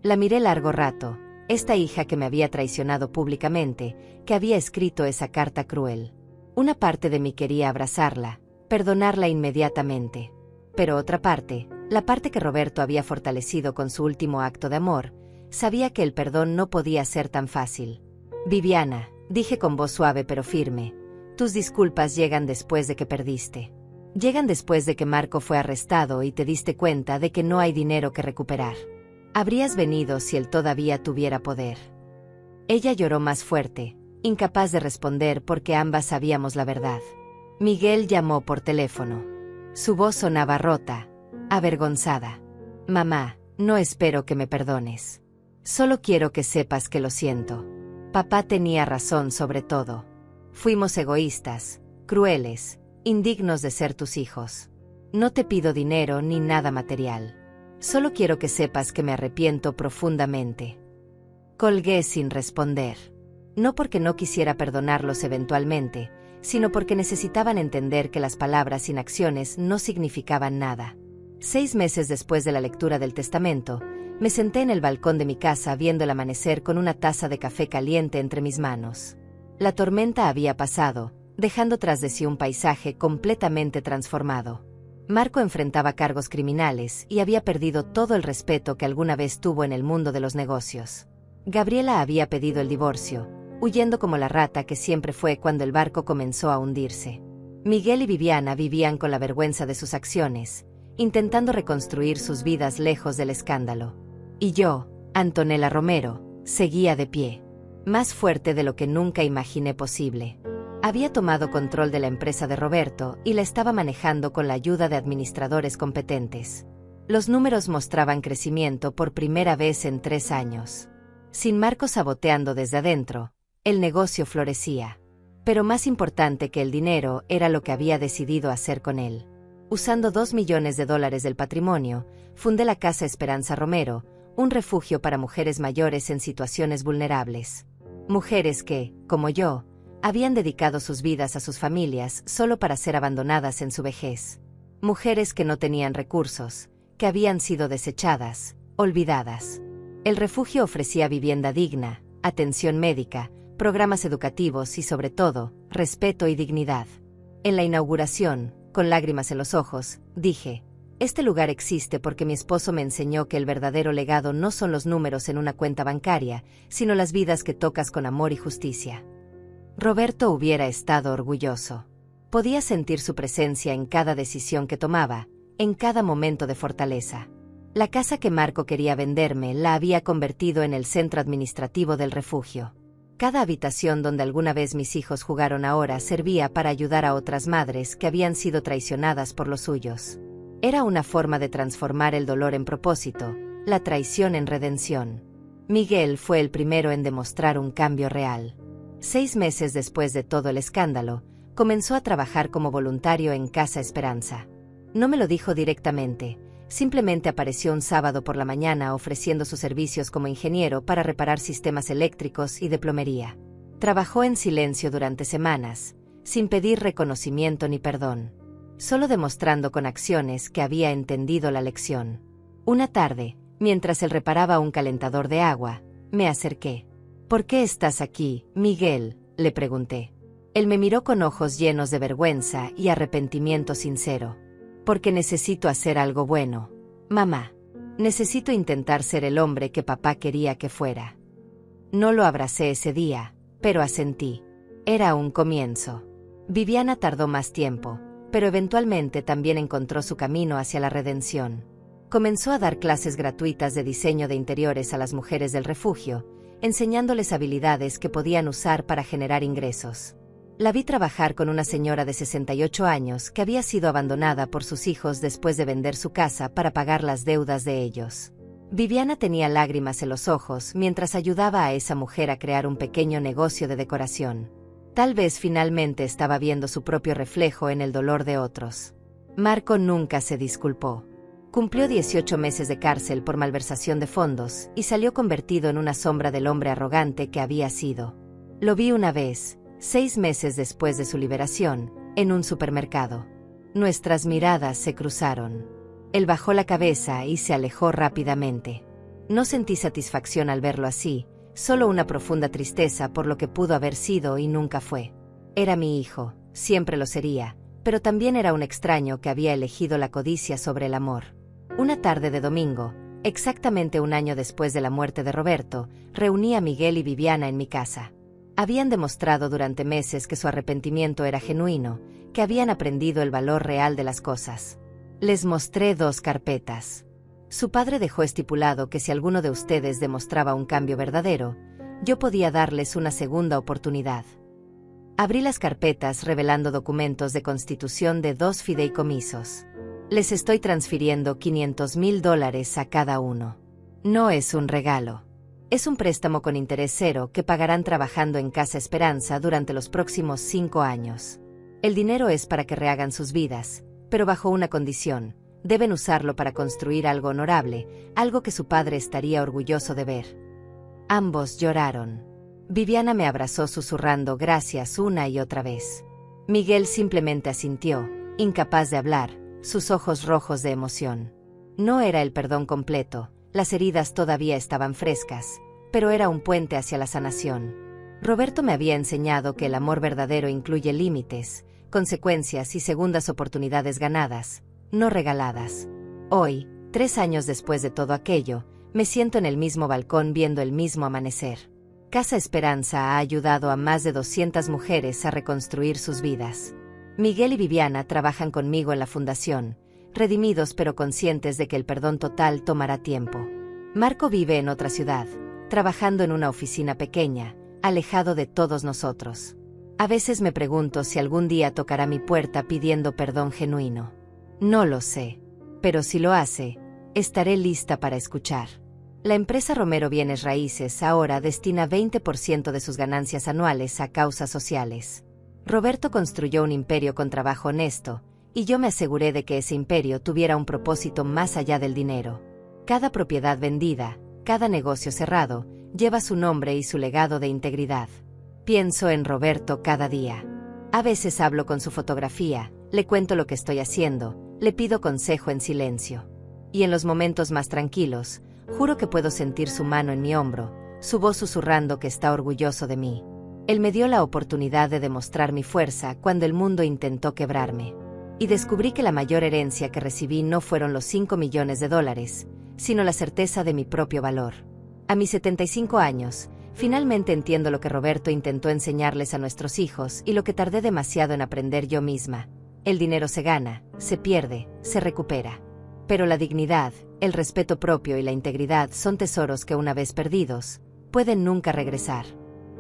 A: La miré largo rato, esta hija que me había traicionado públicamente, que había escrito esa carta cruel. Una parte de mí quería abrazarla, perdonarla inmediatamente. Pero otra parte, la parte que Roberto había fortalecido con su último acto de amor, sabía que el perdón no podía ser tan fácil. Viviana, dije con voz suave pero firme, tus disculpas llegan después de que perdiste. Llegan después de que Marco fue arrestado y te diste cuenta de que no hay dinero que recuperar. Habrías venido si él todavía tuviera poder. Ella lloró más fuerte, incapaz de responder porque ambas sabíamos la verdad. Miguel llamó por teléfono. Su voz sonaba rota, avergonzada. Mamá, no espero que me perdones. Solo quiero que sepas que lo siento. Papá tenía razón sobre todo. Fuimos egoístas, crueles, indignos de ser tus hijos. No te pido dinero ni nada material. Solo quiero que sepas que me arrepiento profundamente. Colgué sin responder. No porque no quisiera perdonarlos eventualmente, sino porque necesitaban entender que las palabras sin acciones no significaban nada. 6 meses después de la lectura del testamento, me senté en el balcón de mi casa viendo el amanecer con una taza de café caliente entre mis manos. La tormenta había pasado, dejando tras de sí un paisaje completamente transformado. Marco enfrentaba cargos criminales y había perdido todo el respeto que alguna vez tuvo en el mundo de los negocios. Gabriela había pedido el divorcio, huyendo como la rata que siempre fue cuando el barco comenzó a hundirse. Miguel y Viviana vivían con la vergüenza de sus acciones, intentando reconstruir sus vidas lejos del escándalo. Y yo, Antonella Romero, seguía de pie, más fuerte de lo que nunca imaginé posible. Había tomado control de la empresa de Roberto y la estaba manejando con la ayuda de administradores competentes. Los números mostraban crecimiento por primera vez en 3 años. Sin Marco saboteando desde adentro, el negocio florecía. Pero más importante que el dinero era lo que había decidido hacer con él. Usando $2 millones del patrimonio, fundé la Casa Esperanza Romero, un refugio para mujeres mayores en situaciones vulnerables. Mujeres que, como yo, habían dedicado sus vidas a sus familias solo para ser abandonadas en su vejez. Mujeres que no tenían recursos, que habían sido desechadas, olvidadas. El refugio ofrecía vivienda digna, atención médica, programas educativos y sobre todo, respeto y dignidad. En la inauguración, con lágrimas en los ojos, dije: este lugar existe porque mi esposo me enseñó que el verdadero legado no son los números en una cuenta bancaria, sino las vidas que tocas con amor y justicia. Roberto hubiera estado orgulloso. Podía sentir su presencia en cada decisión que tomaba, en cada momento de fortaleza. La casa que Marco quería venderme la había convertido en el centro administrativo del refugio. Cada habitación donde alguna vez mis hijos jugaron ahora servía para ayudar a otras madres que habían sido traicionadas por los suyos. Era una forma de transformar el dolor en propósito, la traición en redención. Miguel fue el primero en demostrar un cambio real. 6 meses después de todo el escándalo, comenzó a trabajar como voluntario en Casa Esperanza. No me lo dijo directamente, simplemente apareció un sábado por la mañana ofreciendo sus servicios como ingeniero para reparar sistemas eléctricos y de plomería. Trabajó en silencio durante semanas, sin pedir reconocimiento ni perdón, solo demostrando con acciones que había entendido la lección. Una tarde, mientras él reparaba un calentador de agua, me acerqué. ¿Por qué estás aquí, Miguel?, le pregunté. Él me miró con ojos llenos de vergüenza y arrepentimiento sincero. Porque necesito hacer algo bueno, mamá. Necesito intentar ser el hombre que papá quería que fuera. No lo abracé ese día, pero asentí. Era un comienzo. Viviana tardó más tiempo, pero eventualmente también encontró su camino hacia la redención. Comenzó a dar clases gratuitas de diseño de interiores a las mujeres del refugio, enseñándoles habilidades que podían usar para generar ingresos. La vi trabajar con una señora de 68 años que había sido abandonada por sus hijos después de vender su casa para pagar las deudas de ellos. Viviana tenía lágrimas en los ojos mientras ayudaba a esa mujer a crear un pequeño negocio de decoración. Tal vez finalmente estaba viendo su propio reflejo en el dolor de otros. Marco nunca se disculpó. Cumplió 18 meses de cárcel por malversación de fondos y salió convertido en una sombra del hombre arrogante que había sido. Lo vi una vez, 6 meses después de su liberación, en un supermercado. Nuestras miradas se cruzaron. Él bajó la cabeza y se alejó rápidamente. No sentí satisfacción al verlo así, solo una profunda tristeza por lo que pudo haber sido y nunca fue. Era mi hijo, siempre lo sería, pero también era un extraño que había elegido la codicia sobre el amor. Una tarde de domingo, exactamente un año después de la muerte de Roberto, reuní a Miguel y Viviana en mi casa. Habían demostrado durante meses que su arrepentimiento era genuino, que habían aprendido el valor real de las cosas. Les mostré 2 carpetas. Su padre dejó estipulado que si alguno de ustedes demostraba un cambio verdadero, yo podía darles una segunda oportunidad. Abrí las carpetas revelando documentos de constitución de 2 fideicomisos. Les estoy transfiriendo $500,000 a cada uno. No es un regalo. Es un préstamo con interés cero que pagarán trabajando en Casa Esperanza durante los próximos 5 años. El dinero es para que rehagan sus vidas, pero bajo una condición: deben usarlo para construir algo honorable, algo que su padre estaría orgulloso de ver. Ambos lloraron. Viviana me abrazó susurrando gracias una y otra vez. Miguel simplemente asintió, incapaz de hablar, sus ojos rojos de emoción. No era el perdón completo, las heridas todavía estaban frescas, pero era un puente hacia la sanación. Roberto me había enseñado que el amor verdadero incluye límites, consecuencias y segundas oportunidades ganadas, no regaladas. Hoy, 3 años después de todo aquello, me siento en el mismo balcón viendo el mismo amanecer. Casa Esperanza ha ayudado a más de 200 mujeres a reconstruir sus vidas. Miguel y Viviana trabajan conmigo en la fundación, redimidos pero conscientes de que el perdón total tomará tiempo. Marco vive en otra ciudad, trabajando en una oficina pequeña, alejado de todos nosotros. A veces me pregunto si algún día tocará mi puerta pidiendo perdón genuino. No lo sé. Pero si lo hace, estaré lista para escuchar. La empresa Romero Bienes Raíces ahora destina 20% de sus ganancias anuales a causas sociales. Roberto construyó un imperio con trabajo honesto, y yo me aseguré de que ese imperio tuviera un propósito más allá del dinero. Cada propiedad vendida, cada negocio cerrado, lleva su nombre y su legado de integridad. Pienso en Roberto cada día. A veces hablo con su fotografía, le cuento lo que estoy haciendo, le pido consejo en silencio. Y en los momentos más tranquilos, juro que puedo sentir su mano en mi hombro, su voz susurrando que está orgulloso de mí. Él me dio la oportunidad de demostrar mi fuerza cuando el mundo intentó quebrarme. Y descubrí que la mayor herencia que recibí no fueron los 5 millones de dólares, sino la certeza de mi propio valor. A mis 75 años, finalmente entiendo lo que Roberto intentó enseñarles a nuestros hijos y lo que tardé demasiado en aprender yo misma. El dinero se gana, se pierde, se recupera. Pero la dignidad, el respeto propio y la integridad son tesoros que una vez perdidos, pueden nunca regresar.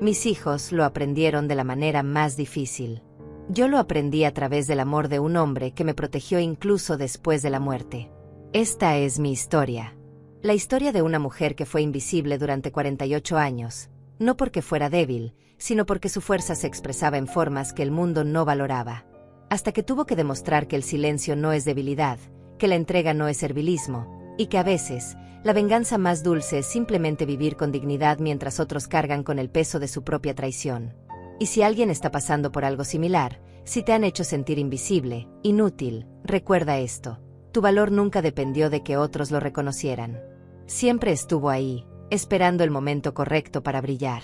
A: Mis hijos lo aprendieron de la manera más difícil. Yo lo aprendí a través del amor de un hombre que me protegió incluso después de la muerte. Esta es mi historia. La historia de una mujer que fue invisible durante 48 años, no porque fuera débil, sino porque su fuerza se expresaba en formas que el mundo no valoraba. Hasta que tuvo que demostrar que el silencio no es debilidad, que la entrega no es servilismo, y que a veces, la venganza más dulce es simplemente vivir con dignidad mientras otros cargan con el peso de su propia traición. Y si alguien está pasando por algo similar, si te han hecho sentir invisible, inútil, recuerda esto: tu valor nunca dependió de que otros lo reconocieran. Siempre estuvo ahí, esperando el momento correcto para brillar.